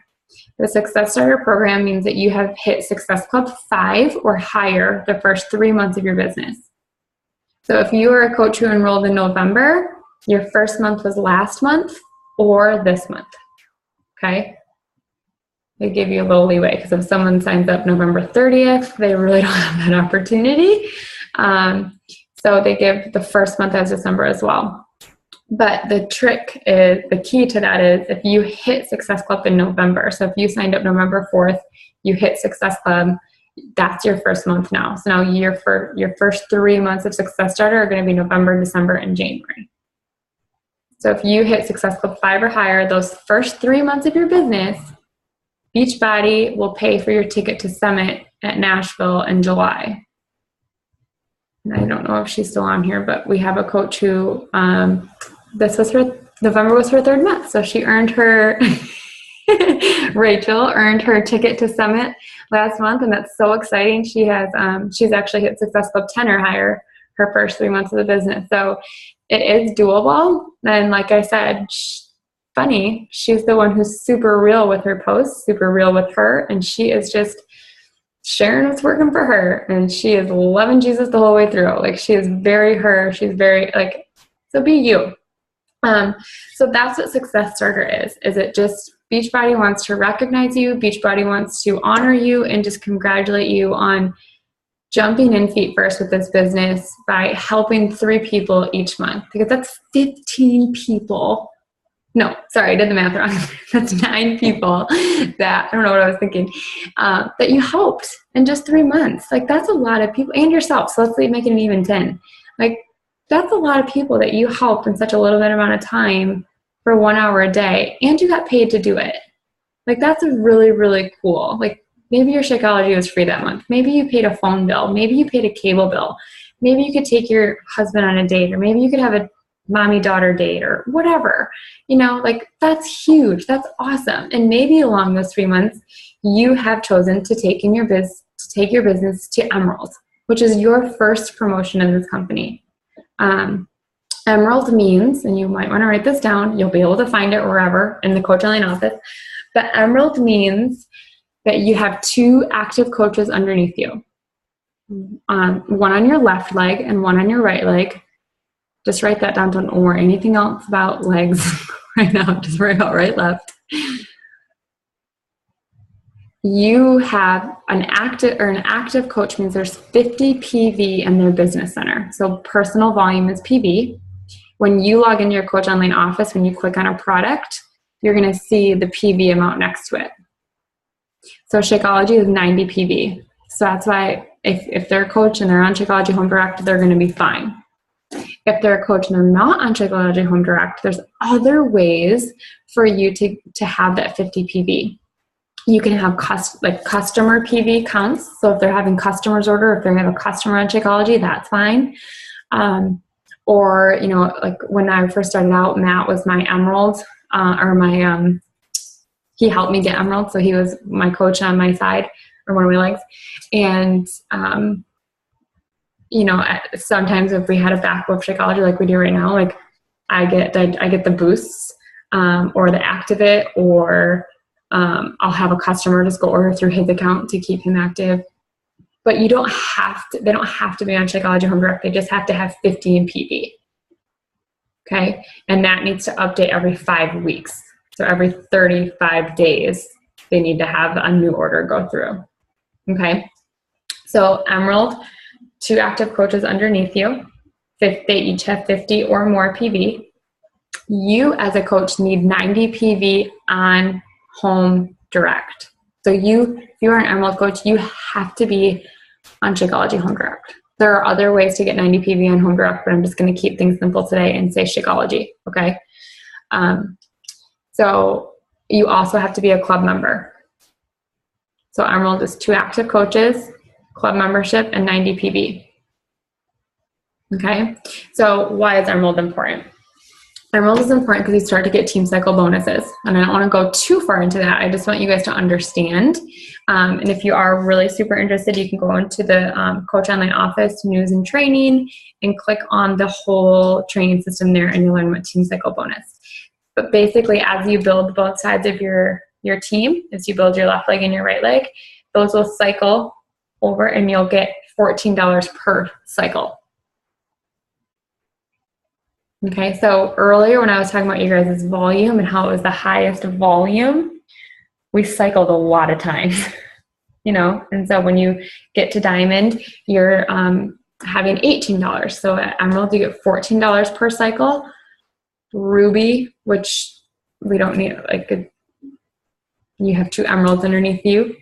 The Success Starter program means that you have hit Success Club 5 or higher the first 3 months of your business. So if you are a coach who enrolled in November, your first month was last month or this month. Okay? They give you a little leeway because if someone signs up November 30th, they really don't have that opportunity. So they give the first month as December as well. But the trick is, the key to that is if you hit Success Club in November, so if you signed up November 4th, you hit Success Club, that's your first month now. So now your first 3 months of Success Starter are going to be November, December, and January. So if you hit Success Club 5 or higher, those first 3 months of your business, Beachbody will pay for your ticket to Summit at Nashville in July. And I don't know if she's still on here, but we have a coach who, November was her 3rd month. So she earned her, Rachel earned her ticket to Summit last month. And that's so exciting. She has, she's actually hit Success Club 10 or higher her first 3 months of the business. So it is doable. And like I said, funny, she's the one who's super real with her posts, super real with her. And she is just sharing what's working for her. And she is loving Jesus the whole way through. Like she is very her. She's very like, so be you. So that's what Success Starter is. Is it just Beachbody wants to recognize you. Beachbody wants to honor you and just congratulate you on jumping in feet first with this business by helping 3 people each month, because that's 15 people. No, sorry, I did the math wrong. That's 9 people that, I don't know what I was thinking, that you helped in just 3 months. Like that's a lot of people, and yourself. So let's make it even 10. Like that's a lot of people that you helped in such a little bit amount of time for 1 hour a day, and you got paid to do it. Like that's a really, really cool. Like maybe your Shakeology was free that month. Maybe you paid a phone bill. Maybe you paid a cable bill. Maybe you could take your husband on a date, or maybe you could have a mommy-daughter date or whatever. You know, like that's huge. That's awesome. And maybe along those 3 months, you have chosen to take your business to Emerald, which is your first promotion in this company. Emerald means, and you might want to write this down, you'll be able to find it wherever in the Coach Online office, but Emerald means that you have 2 active coaches underneath you. One on your left leg and one on your right leg. Just write that down. Don't worry anything else about legs right now. Just worry about right, left. You have an active coach means there's 50 PV in their business center. So personal volume is PV. When you log into your Coach Online office, when you click on a product, you're going to see the PV amount next to it. So Shakeology is 90 PV. So that's why if they're a coach and they're on Shakeology Home Direct, they're going to be fine. If they're a coach and they're not on Shakeology Home Direct, there's other ways for you to have that 50 PV. You can have customer PV counts. So if they're having customers order, if they have a customer on Shakeology, that's fine. Or, you know, like when I first started out, Matt was my Emerald, he helped me get Emerald. So he was my coach on my side, or one of my legs. And, you know, sometimes if we had a backflip Shakeology like we do right now, like I get the boosts, or the Activate, or I'll have a customer just go order through his account to keep him active. But they don't have to be on Shakeology Home Direct. They just have to have 15 PV. Okay. And that needs to update every 5 weeks. So every 35 days, they need to have a new order go through. Okay. So Emerald, 2 active coaches underneath you. They each have 50 or more PV. You as a coach need 90 PV on Home Direct. So if you're an Emerald coach, you have to be on Shakeology Home Direct. There are other ways to get 90 PV on Home Direct, but I'm just going to keep things simple today and say Shakeology. Okay. So you also have to be a club member. So Emerald is 2 active coaches, club membership, and 90 PV. Okay. So why is Emerald important? Emerald is important because you start to get team cycle bonuses. And I don't want to go too far into that. I just want you guys to understand. And if you are really super interested, you can go into the Coach Online Office news and training and click on the whole training system there, and you'll learn what team cycle bonus. But basically, as you build both sides of your team, as you build your left leg and your right leg, those will cycle over and you'll get $14 per cycle. Okay, so earlier when I was talking about you guys' volume and how it was the highest volume, we cycled a lot of times, you know? And so when you get to Diamond, you're having $18. So at Emerald, you get $14 per cycle. Ruby, which we don't need, like you have 2 emeralds underneath you,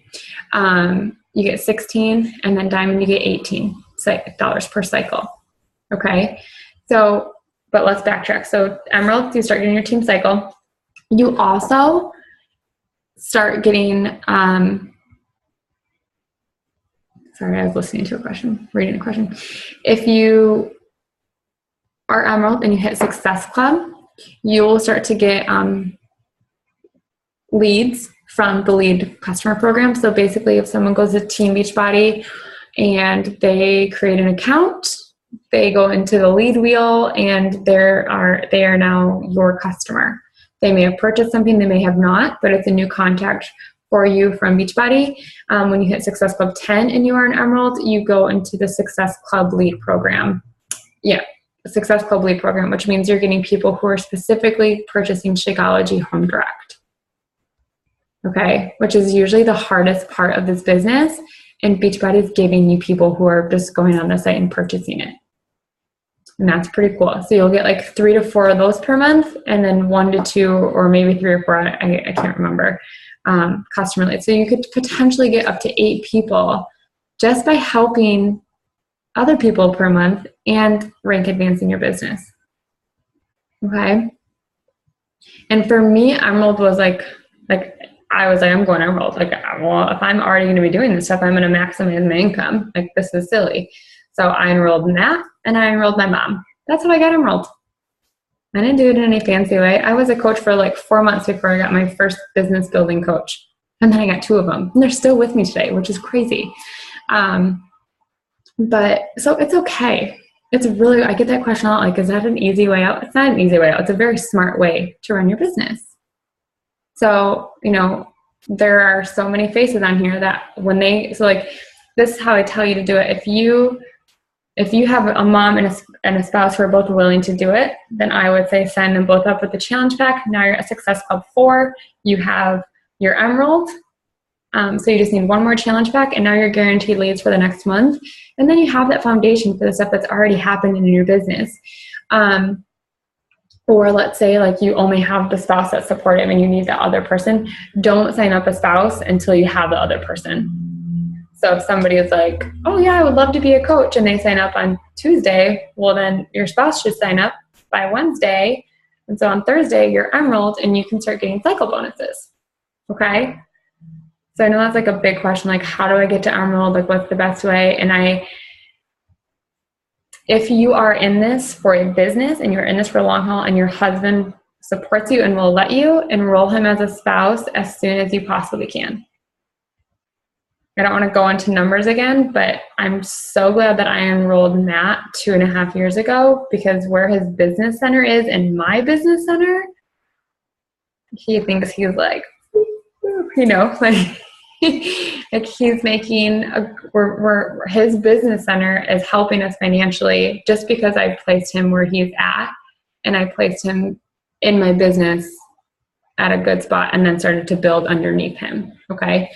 you get 16, and then Diamond, you get $18 per cycle. Okay, so, but let's backtrack. So Emerald, you start getting your team cycle. You also start getting, sorry, I was listening to a question, reading a question. If you are Emerald and you hit Success Club, you will start to get leads from the lead customer program. So basically, if someone goes to Team Beachbody and they create an account, they go into the lead wheel and they are now your customer. They may have purchased something, they may have not, but it's a new contact for you from Beachbody. When you hit Success Club 10 and you are an Emerald, you go into the Success Club lead program. Yeah, Success Club lead program, which means you're getting people who are specifically purchasing Shakeology home direct. Okay, which is usually the hardest part of this business, and Beachbody is giving you people who are just going on the site and purchasing it. And that's pretty cool. So you'll get like 3 to 4 of those per month, and then 1 to 2, or maybe 3 or 4, I can't remember, customer leads. So you could potentially get up to 8 people just by helping other people per month and rank advancing your business. Okay. And for me, Emerald was like I was like, I'm going Emerald. Like, well, if I'm already going to be doing this stuff, I'm going to maximize my income. Like, this is silly. So I enrolled in that, and I enrolled my mom. That's how I got Emerald. I didn't do it in any fancy way. I was a coach for like 4 months before I got my first business building coach. And then I got 2 of them. And they're still with me today, which is crazy. But so it's okay. It's really, I get that question a lot. Like, is that an easy way out? It's not an easy way out. It's a very smart way to run your business. So, you know, there are so many faces on here that when so like, this is how I tell you to do it. If you have a mom and a spouse who are both willing to do it, then I would say sign them both up with the challenge pack. Now you're at Success Club 4. You have your Emerald. So you just need 1 more challenge pack, and now you're guaranteed leads for the next month. And then you have that foundation for the stuff that's already happened in your business. Or let's say like you only have the spouse that's supportive and you need that other person. Don't sign up a spouse until you have the other person. So if somebody is like, oh yeah, I would love to be a coach, and they sign up on Tuesday, well then your spouse should sign up by Wednesday. And so on Thursday, you're Emerald and you can start getting cycle bonuses. Okay? So I know that's like a big question, like how do I get to Emerald? Like what's the best way? And if you are in this for a business and you're in this for a long haul and your husband supports you and will let you, enroll him as a spouse as soon as you possibly can. I don't want to go into numbers again, but I'm so glad that I enrolled Matt 2.5 years ago, because where his business center is and my business center, he thinks he's like, you know, like, like he's making his business center is helping us financially just because I placed him where he's at, and I placed him in my business at a good spot and then started to build underneath him. Okay.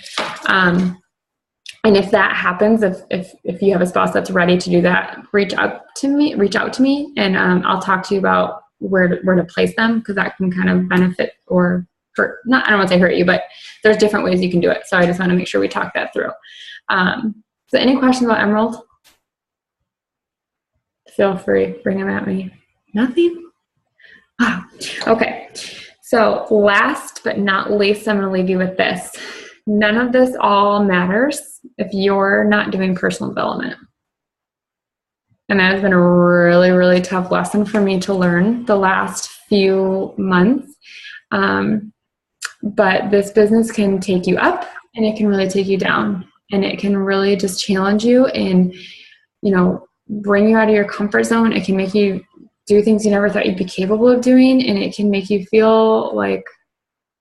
And if that happens, if you have a spouse that's ready to do that, reach out to me and I'll talk to you about where to place them, because that can kind of benefit or hurt, I don't want to say hurt you, but there's different ways you can do it. So I just want to make sure we talk that through. So any questions about Emerald? Feel free, bring them at me. Nothing? Oh, okay. So last but not least, I'm going to leave you with this. None of this all matters if you're not doing personal development. And that has been a really, really tough lesson for me to learn the last few months. But this business can take you up and it can really take you down, and it can really just challenge you and, bring you out of your comfort zone. It can make you do things you never thought you'd be capable of doing. And it can make you feel like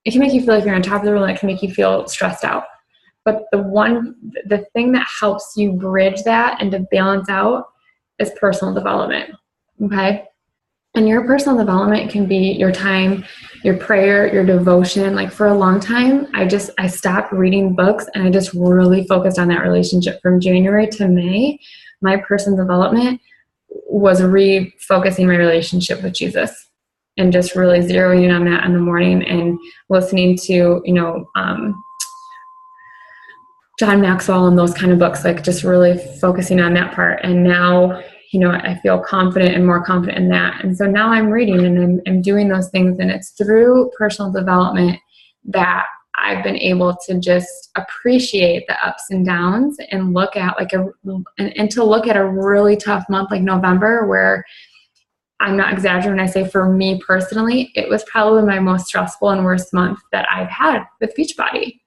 you're on top of the world. It can make you feel stressed out. But the thing that helps you bridge that and to balance out is personal development. Okay. And your personal development can be your time, your prayer, your devotion. Like for a long time, I stopped reading books and I just really focused on that relationship. From January to May, my personal development was refocusing my relationship with Jesus and just really zeroing in on that in the morning and listening to, John Maxwell and those kind of books, like just really focusing on that part. And now, I feel confident and more confident in that. And so now I'm reading and I'm doing those things, and it's through personal development that I've been able to just appreciate the ups and downs and look at to look at a really tough month like November, where I'm not exaggerating when I say for me personally, it was probably my most stressful and worst month that I've had with Beachbody.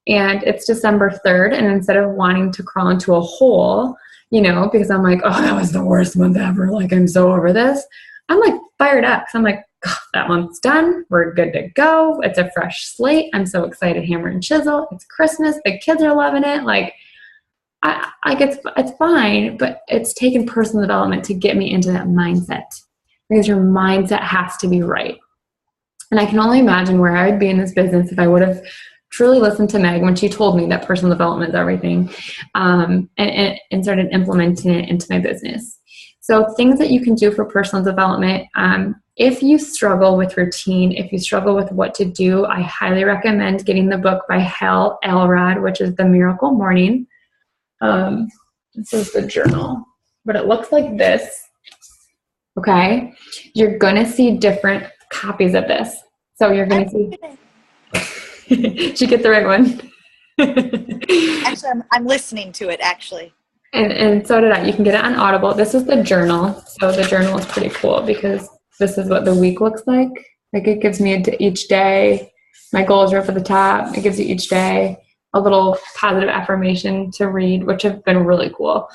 And it's December 3rd, and instead of wanting to crawl into a hole, because I'm like, oh, that was the worst month ever, like I'm so over this, I'm like fired up. So I'm like, oh, that month's done. We're good to go. It's a fresh slate. I'm so excited, hammer and chisel. It's Christmas. The kids are loving it. Like, it's fine, but it's taken personal development to get me into that mindset, because your mindset has to be right. And I can only imagine where I would be in this business if I would have truly listened to Meg when she told me that personal development is everything, and started implementing it into my business. So things that you can do for personal development, if you struggle with routine, if you struggle with what to do, I highly recommend getting the book by Hal Elrod, which is The Miracle Morning. This is the journal, but it looks like this. Okay. You're going to see different copies of this. So you're going to see. Did you get the right one? Actually, I'm listening to it, actually. And so did I. You can get it on Audible. This is the journal. So the journal is pretty cool because this is what the week looks like. Like it gives me each day, my goals are up at the top. It gives you each day a little positive affirmation to read, which have been really cool.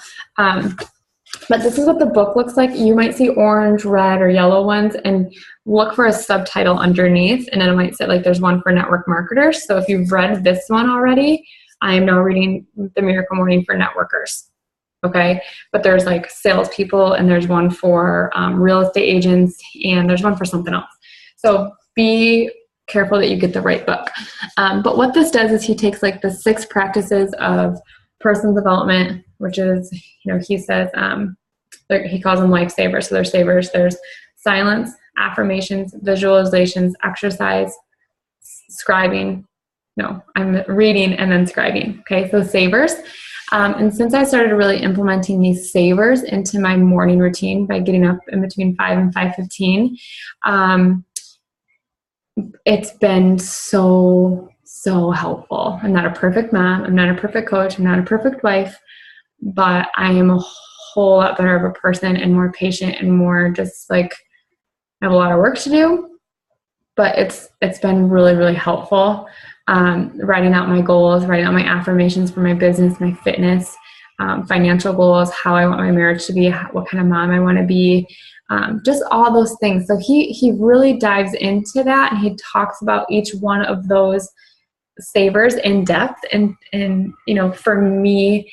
But this is what the book looks like. You might see orange, red, or yellow ones, and look for a subtitle underneath, and then it might say like there's one for network marketers. So if you've read this one already, I am now reading The Miracle Morning for networkers. Okay, but there's like salespeople, and there's one for real estate agents, and there's one for something else. So be careful that you get the right book. But what this does is he takes like the 6 practices of personal development, which is, he says, he calls them lifesavers. So there's savers. There's silence, affirmations, visualizations, exercise, scribing. No, I'm reading and then scribing. Okay, so savers. And since I started really implementing these savers into my morning routine by getting up in between 5 and 5:15, it's been so helpful. I'm not a perfect mom. I'm not a perfect coach. I'm not a perfect wife, but I am a whole lot better of a person and more patient and more just like I have a lot of work to do, but it's been really, really helpful. Writing out my goals, writing out my affirmations for my business, my fitness, financial goals, how I want my marriage to be, what kind of mom I want to be, just all those things. So he really dives into that, and he talks about each one of those savers in depth. And for me,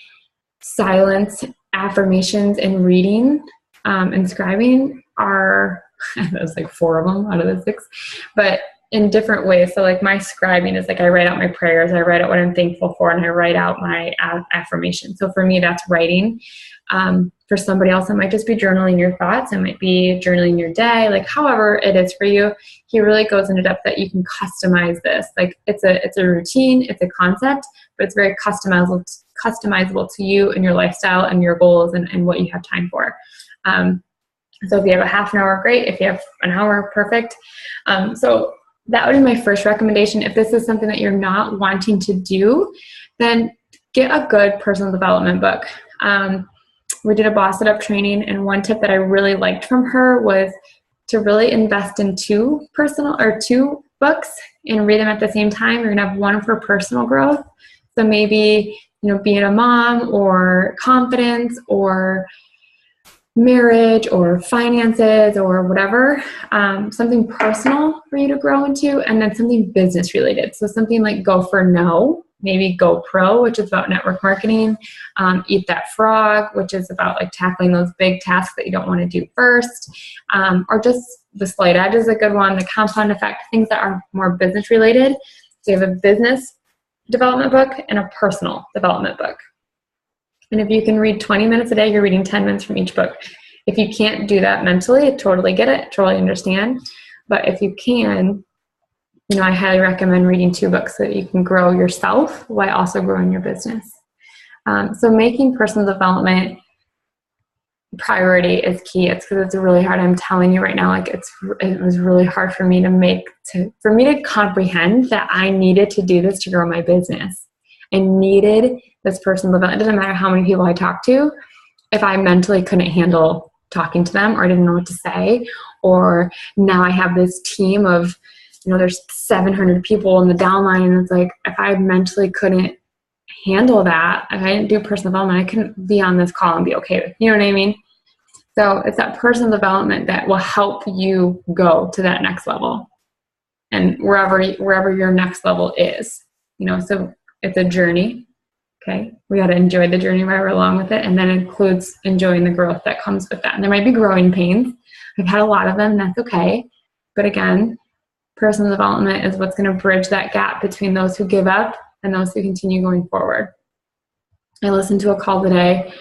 silence, affirmations, and reading and scribing are there's like 4 of them out of the 6, but in different ways. So like my scribing is like I write out my prayers, I write out what I'm thankful for, and I write out my affirmation. So for me, that's writing. For somebody else, it might just be journaling your thoughts. It might be journaling your day, like however it is for you. He really goes into depth that you can customize this. Like it's a routine, it's a concept, but it's very customizable to you and your lifestyle and your goals and what you have time for. So if you have a half an hour, great. If you have an hour, perfect. So that would be my first recommendation. If this is something that you're not wanting to do, then get a good personal development book. We did a Boss It Up training, and one tip that I really liked from her was to really invest in two books and read them at the same time. You're gonna have one for personal growth. So maybe, being a mom or confidence or marriage or finances or whatever, something personal for you to grow into, and then something business related. So something like Go for No, maybe Go Pro, which is about network marketing, Eat That Frog, which is about like tackling those big tasks that you don't want to do first, or just The Slight Edge is a good one, The Compound Effect, things that are more business related. So you have a business development book and a personal development book. And if you can read 20 minutes a day, you're reading 10 minutes from each book. If you can't do that mentally, I totally get it, totally understand. But if you can, I highly recommend reading 2 books so that you can grow yourself while also growing your business. So making personal development priority is key. It's because it's really hard. I'm telling you right now, like it was really hard for me to comprehend that I needed to do this to grow my business. I needed this personal development. It doesn't matter how many people I talk to. If I mentally couldn't handle talking to them or didn't know what to say, or now I have this team of, there's 700 people in the downline, and it's like, if I mentally couldn't handle that, if I didn't do personal development, I couldn't be on this call and be okay with, you know what I mean? So it's that personal development that will help you go to that next level, and wherever your next level is, so it's a journey. Okay, we got to enjoy the journey right along with it, and then it includes enjoying the growth that comes with that. And there might be growing pains. I've had a lot of them. That's okay. But again, personal development is what's going to bridge that gap between those who give up and those who continue going forward. I listened to a call today.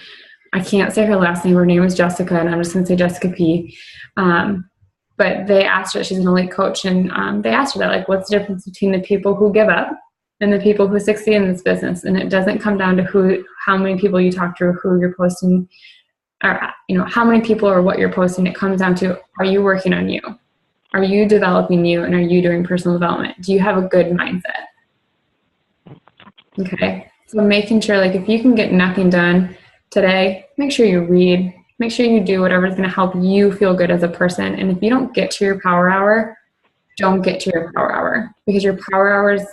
I can't say her last name. Her name is Jessica, and I'm just going to say Jessica P. But they asked her, she's an elite coach, and they asked her that, like, what's the difference between the people who give up and the people who succeed in this business? And it doesn't come down to how many people you talk to or who you're posting, or how many people or what you're posting. It comes down to, are you working on you? Are you developing you, and are you doing personal development? Do you have a good mindset? Okay, so making sure, like, if you can get nothing done today, make sure you read. Make sure you do whatever is going to help you feel good as a person. And if you don't get to your power hour, don't get to your power hour, because your power hour is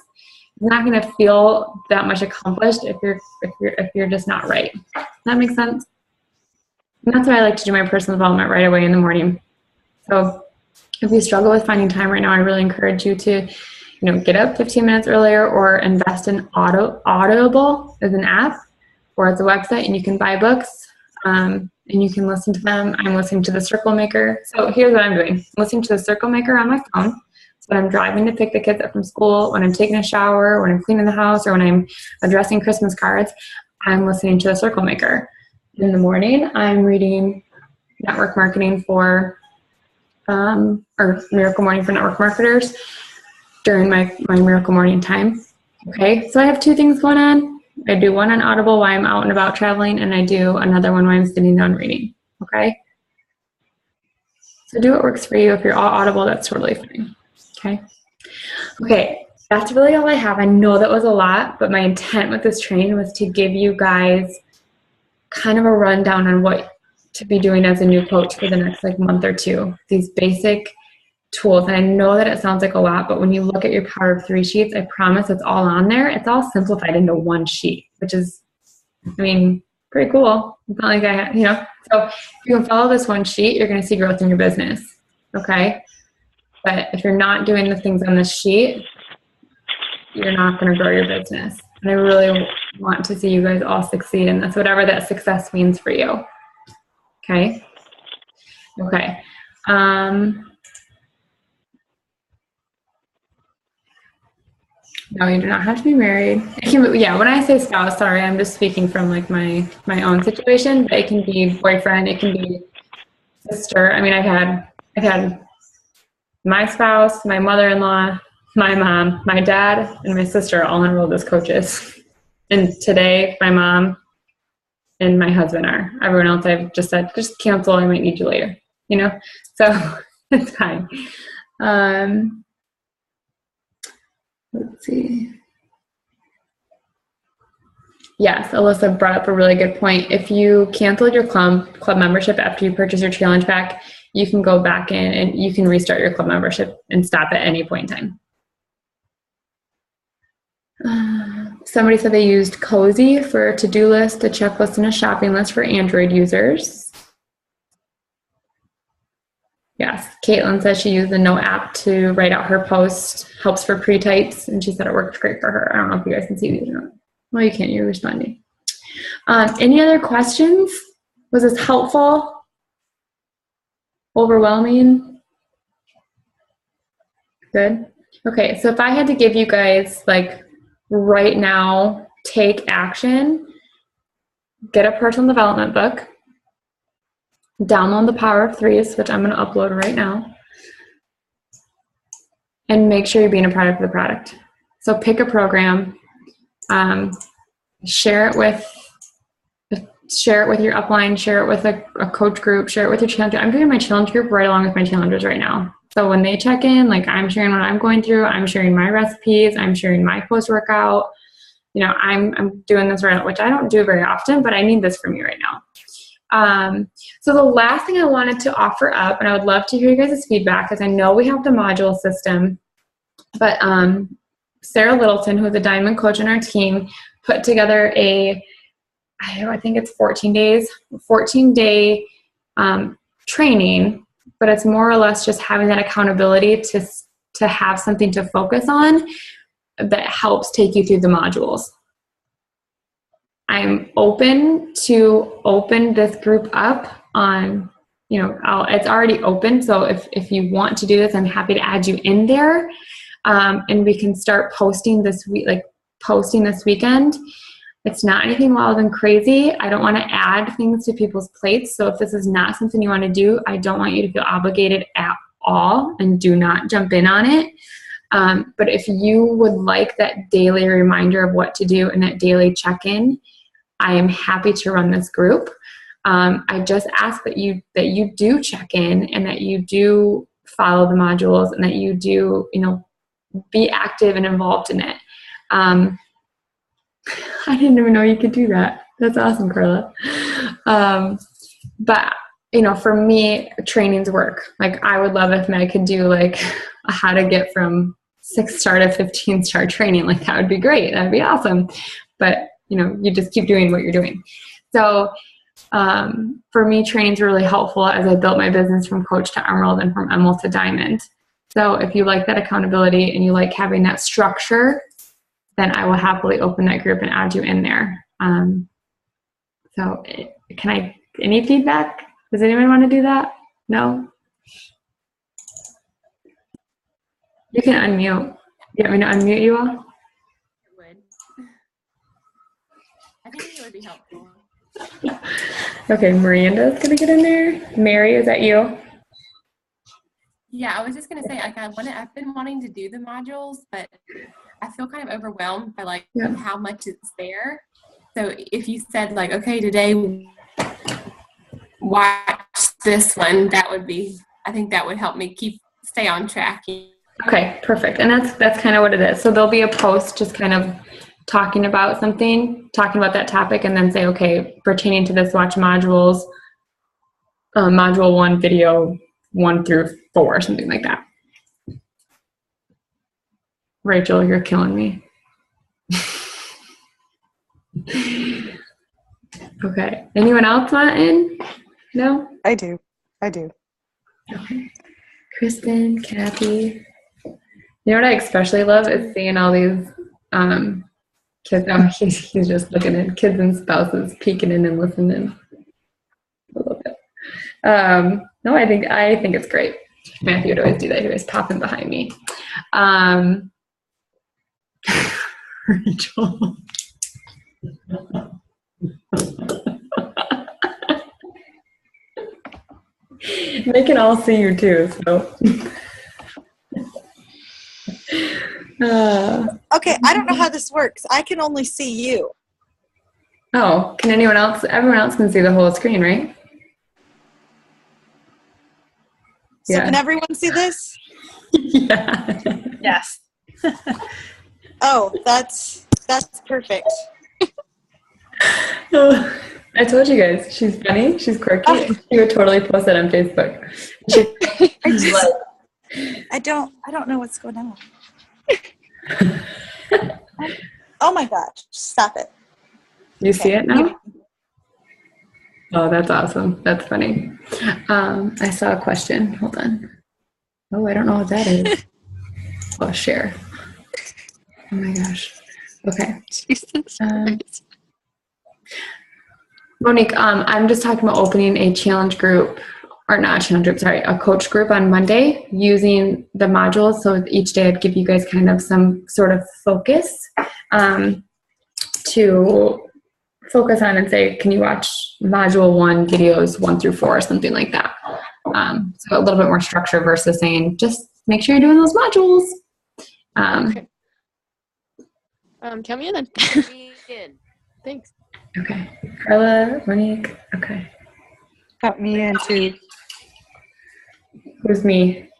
not going to feel that much accomplished if you're just not right. Does that make sense? And that's why I like to do my personal development right away in the morning. So if you struggle with finding time right now, I really encourage you to, get up 15 minutes earlier, or invest in Audible as an app, or as a website, and you can buy books, and you can listen to them. I'm listening to The Circle Maker. So here's what I'm doing. I'm listening to The Circle Maker on my phone. So when I'm driving to pick the kids up from school, when I'm taking a shower, when I'm cleaning the house, or when I'm addressing Christmas cards, I'm listening to The Circle Maker. In the morning, I'm reading Network Marketing or Miracle Morning for Network Marketers during my Miracle Morning time. Okay, so I have 2 things going on. I do one on Audible while I'm out and about traveling, and I do another one while I'm sitting down reading. Okay, so do what works for you. If you're all Audible, that's totally fine. Okay, that's really all I have. I know that was a lot, but my intent with this training was to give you guys kind of a rundown on what to be doing as a new coach for the next month or 2. These basic tools. And I know that it sounds like a lot, but when you look at your Power of 3 sheets, I promise it's all on there. It's all simplified into one sheet, which is, pretty cool. It's not like so if you can follow this one sheet, you're going to see growth in your business. Okay. But if you're not doing the things on this sheet, you're not going to grow your business. And I really want to see you guys all succeed in this, whatever that success means for you. Okay. Okay. No, you do not have to be married. It can be, when I say spouse, sorry, I'm just speaking from my own situation. But it can be boyfriend, it can be sister. I've had my spouse, my mother-in-law, my mom, my dad, and my sister all enrolled as coaches. And today, my mom and my husband are. Everyone else I've just said, just cancel, I might need you later. So it's fine. Let's see. Yes, Alyssa brought up a really good point. If you canceled your club membership after you purchase your challenge pack, you can go back in and you can restart your club membership and stop at any point in time. Somebody said they used Cozy for a to-do list, a checklist, and a shopping list for Android users. Yes, Caitlin says she used the Note app to write out her post, helps for pre-types, and she said it worked great for her. I don't know if you guys can see these or not. Well, you can't, you're responding. Any other questions? Was this helpful? Overwhelming? Good. Okay, so if I had to give you guys, like, right now, take action, get a personal development book, download the Power of Threes, which I'm going to upload right now, and make sure you're being a product of the product. So pick a program, share it with your upline, share it with a coach group, share it with your challenge. I'm doing my challenge group right along with my challengers right now. So when they check in, like, I'm sharing what I'm going through, I'm sharing my recipes, I'm sharing my post-workout. You know, I'm doing this right now, which I don't do very often, but I need this from you right now. So the last thing I wanted to offer up, and I would love to hear you guys' feedback, because I know we have the module system, but Sarah Littleton, who's a diamond coach on our team, put together I think it's 14-day training, but it's more or less just having that accountability to have something to focus on that helps take you through the modules. I'm open to open this group up on, you know, it's already open. So if you want to do this, I'm happy to add you in there. And we can start posting this week, posting this weekend. It's not anything wild and crazy. I don't want to add things to people's plates. So if this is not something you want to do, I don't want you to feel obligated at all, and do not jump in on it. But if you would like that daily reminder of what to do and that daily check-in, I am happy to run this group. I just ask that you do check in, and that you do follow the modules, and that you do, you know, be active and involved in it. I didn't even know you could do that. That's awesome, Carla. But, you know, for me, trainings work. Like, I would love if Meg could do like a how to get from 6-star to 15-star training. Like, that would be great. That'd be awesome. But, you know, you just keep doing what you're doing. So for me, trainings are really helpful as I built my business from coach to emerald and from emerald to diamond. So if you like that accountability and you like having that structure, then I will happily open that group and add you in there. So any feedback? Does anyone want to do that? No? You can unmute. You want me to unmute you all? It would. I think it would be helpful. Okay, Miranda's going to get in there. Mary, is that you? Yeah, I was just going to say, like, I've been wanting to do the modules, but I feel kind of overwhelmed by, like, how much is there. So if you said, like, okay, today watch this one, I think that would help me stay on track. Okay, perfect. And that's kind of what it is. So there'll be a post just kind of talking about that topic, and then say, okay, pertaining to this, watch modules, module 1, video 1 through 4, something like that. Rachel, you're killing me. Okay. Anyone else want in? No? I do. Okay. Kristen, Kathy. You know what I especially love is seeing all these kids. Oh, he's just looking at kids and spouses peeking in and listening a little bit. No, I think it's great. Matthew would always do that. He was popping behind me. Rachel. They can all see you too, so. Okay, I don't know how this works. I can only see you. Oh, can anyone else? Everyone else can see the whole screen, right? So can everyone see this? Yeah. Yes. Oh, that's perfect. Oh, I told you guys, she's funny, she's quirky, and she would totally post it on Facebook. I don't know what's going on. Oh my gosh, stop it. You see it now? Oh, that's awesome. That's funny. I saw a question. Hold on. Oh, I don't know what that is. Oh, share. Oh my gosh. Okay. Jesus Christ. Monique, I'm just talking about opening a challenge group, or not a challenge group, sorry, a coach group on Monday using the modules. So each day I'd give you guys kind of some sort of focus to focus on and say, can you watch module 1 videos 1 through 4 or something like that. So a little bit more structure versus saying, just make sure you're doing those modules. Okay. Count me in then. Thanks. Okay. Carla, Monique, okay. Got me in too. Who's me?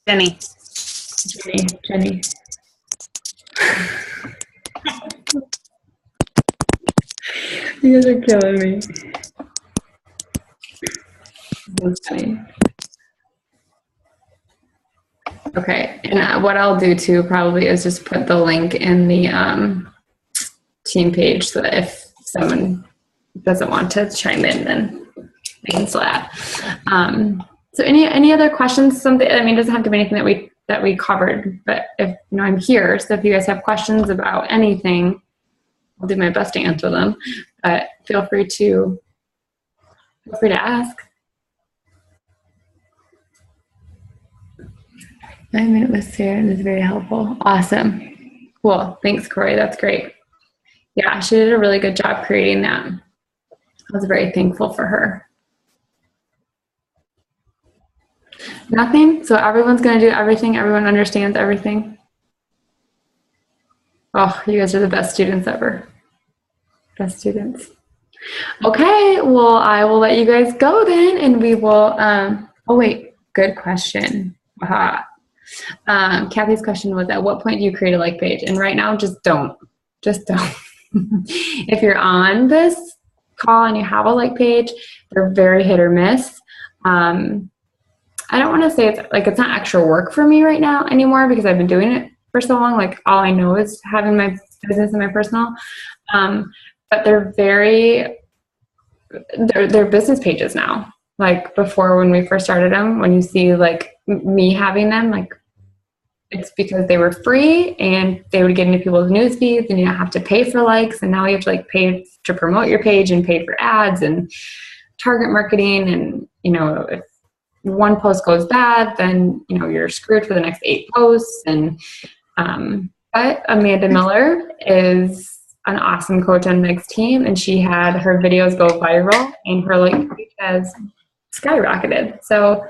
Jenny. Jenny. You guys are killing me. That's funny. Okay, and what I'll do too probably is just put the link in the team page so that if someone doesn't want to chime in, then they can still add. So any other questions? Something, I mean, it doesn't have to be anything that we covered, but if I'm here, so if you guys have questions about anything, I'll do my best to answer them. But feel free to ask. 9 minute with Sarah is very helpful. Awesome. Cool. Thanks, Corey. That's great. Yeah, she did a really good job creating that. I was very thankful for her. Nothing? So everyone's going to do everything? Everyone understands everything? Oh, you guys are the best students ever. Best students. Okay, well, I will let you guys go then, and we will, oh wait, good question. Aha. Kathy's question was, at what point do you create a like page? And right now, just don't. Just don't. If you're on this call and you have a like page, they're very hit or miss. I don't want to say it's not extra work for me right now anymore because I've been doing it for so long. Like all I know is having my business and my personal. But they're business pages now. Like before when we first started them, when you see like me having them, like it's because they were free and they would get into people's news feeds and you don't have to pay for likes. And now you have to like pay to promote your page and pay for ads and target marketing. And, if one post goes bad, then, you're screwed for the next 8 posts. And, but Amanda Miller is an awesome coach on Meg's team, and she had her videos go viral and her like has skyrocketed. So,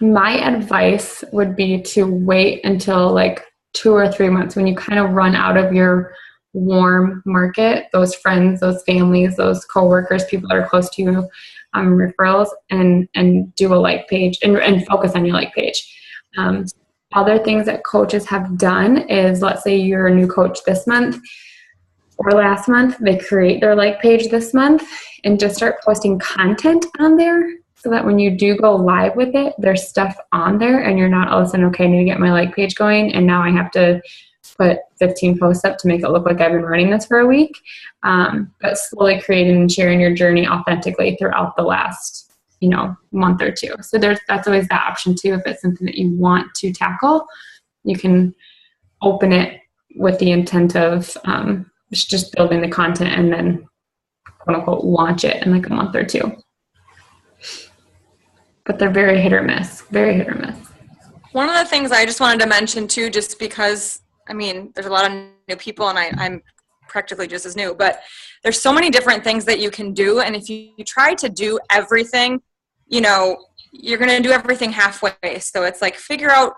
my advice would be to wait until like 2 or 3 months when you kind of run out of your warm market, those friends, those families, those coworkers, people that are close to you, referrals, and do a like page and focus on your like page. Other things that coaches have done is, let's say you're a new coach this month or last month, they create their like page this month and just start posting content on there so that when you do go live with it, there's stuff on there and you're not all of a sudden, okay, I need to get my like page going and now I have to put 15 posts up to make it look like I've been running this for a week. But slowly creating and sharing your journey authentically throughout the last month or 2. So that's always that option too. If it's something that you want to tackle, you can open it with the intent of just building the content and then quote unquote launch it in like a month or 2. But they're very hit or miss. One of the things I just wanted to mention too, just because, there's a lot of new people and I'm practically just as new, but there's so many different things that you can do. And if you try to do everything, you're going to do everything halfway. So it's like figure out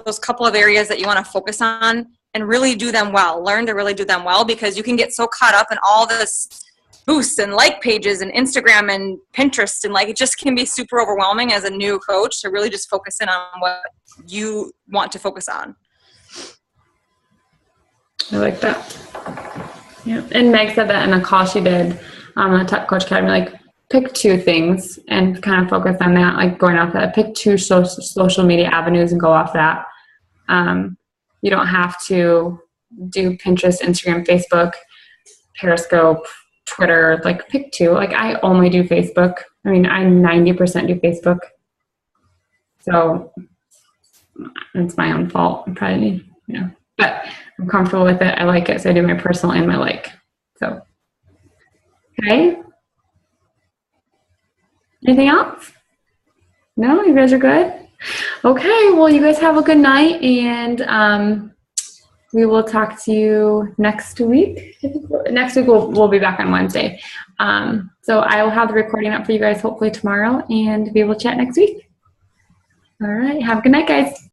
those couple of areas that you want to focus on and really do them well. Learn to really do them well, because you can get so caught up in all this boosts and like pages and Instagram and Pinterest, and like it just can be super overwhelming as a new coach to really just focus in on what you want to focus on. I like that. Yeah. And Meg said that in a call she did on the Tech Coach Academy, like pick 2 things and kind of focus on that, like going off that. Pick 2 social media avenues and go off that. You don't have to do Pinterest, Instagram, Facebook, Periscope, Twitter, like pick 2. Like I only do Facebook. I mean, I 90% do Facebook. So it's my own fault. I probably need, but I'm comfortable with it. I like it. So I do my personal and my like. So, okay. Anything else? No, you guys are good? Okay. Well, you guys have a good night, and we will talk to you next week. Next week we'll be back on Wednesday. So I will have the recording up for you guys hopefully tomorrow, and be able to chat next week. All right. Have a good night, guys.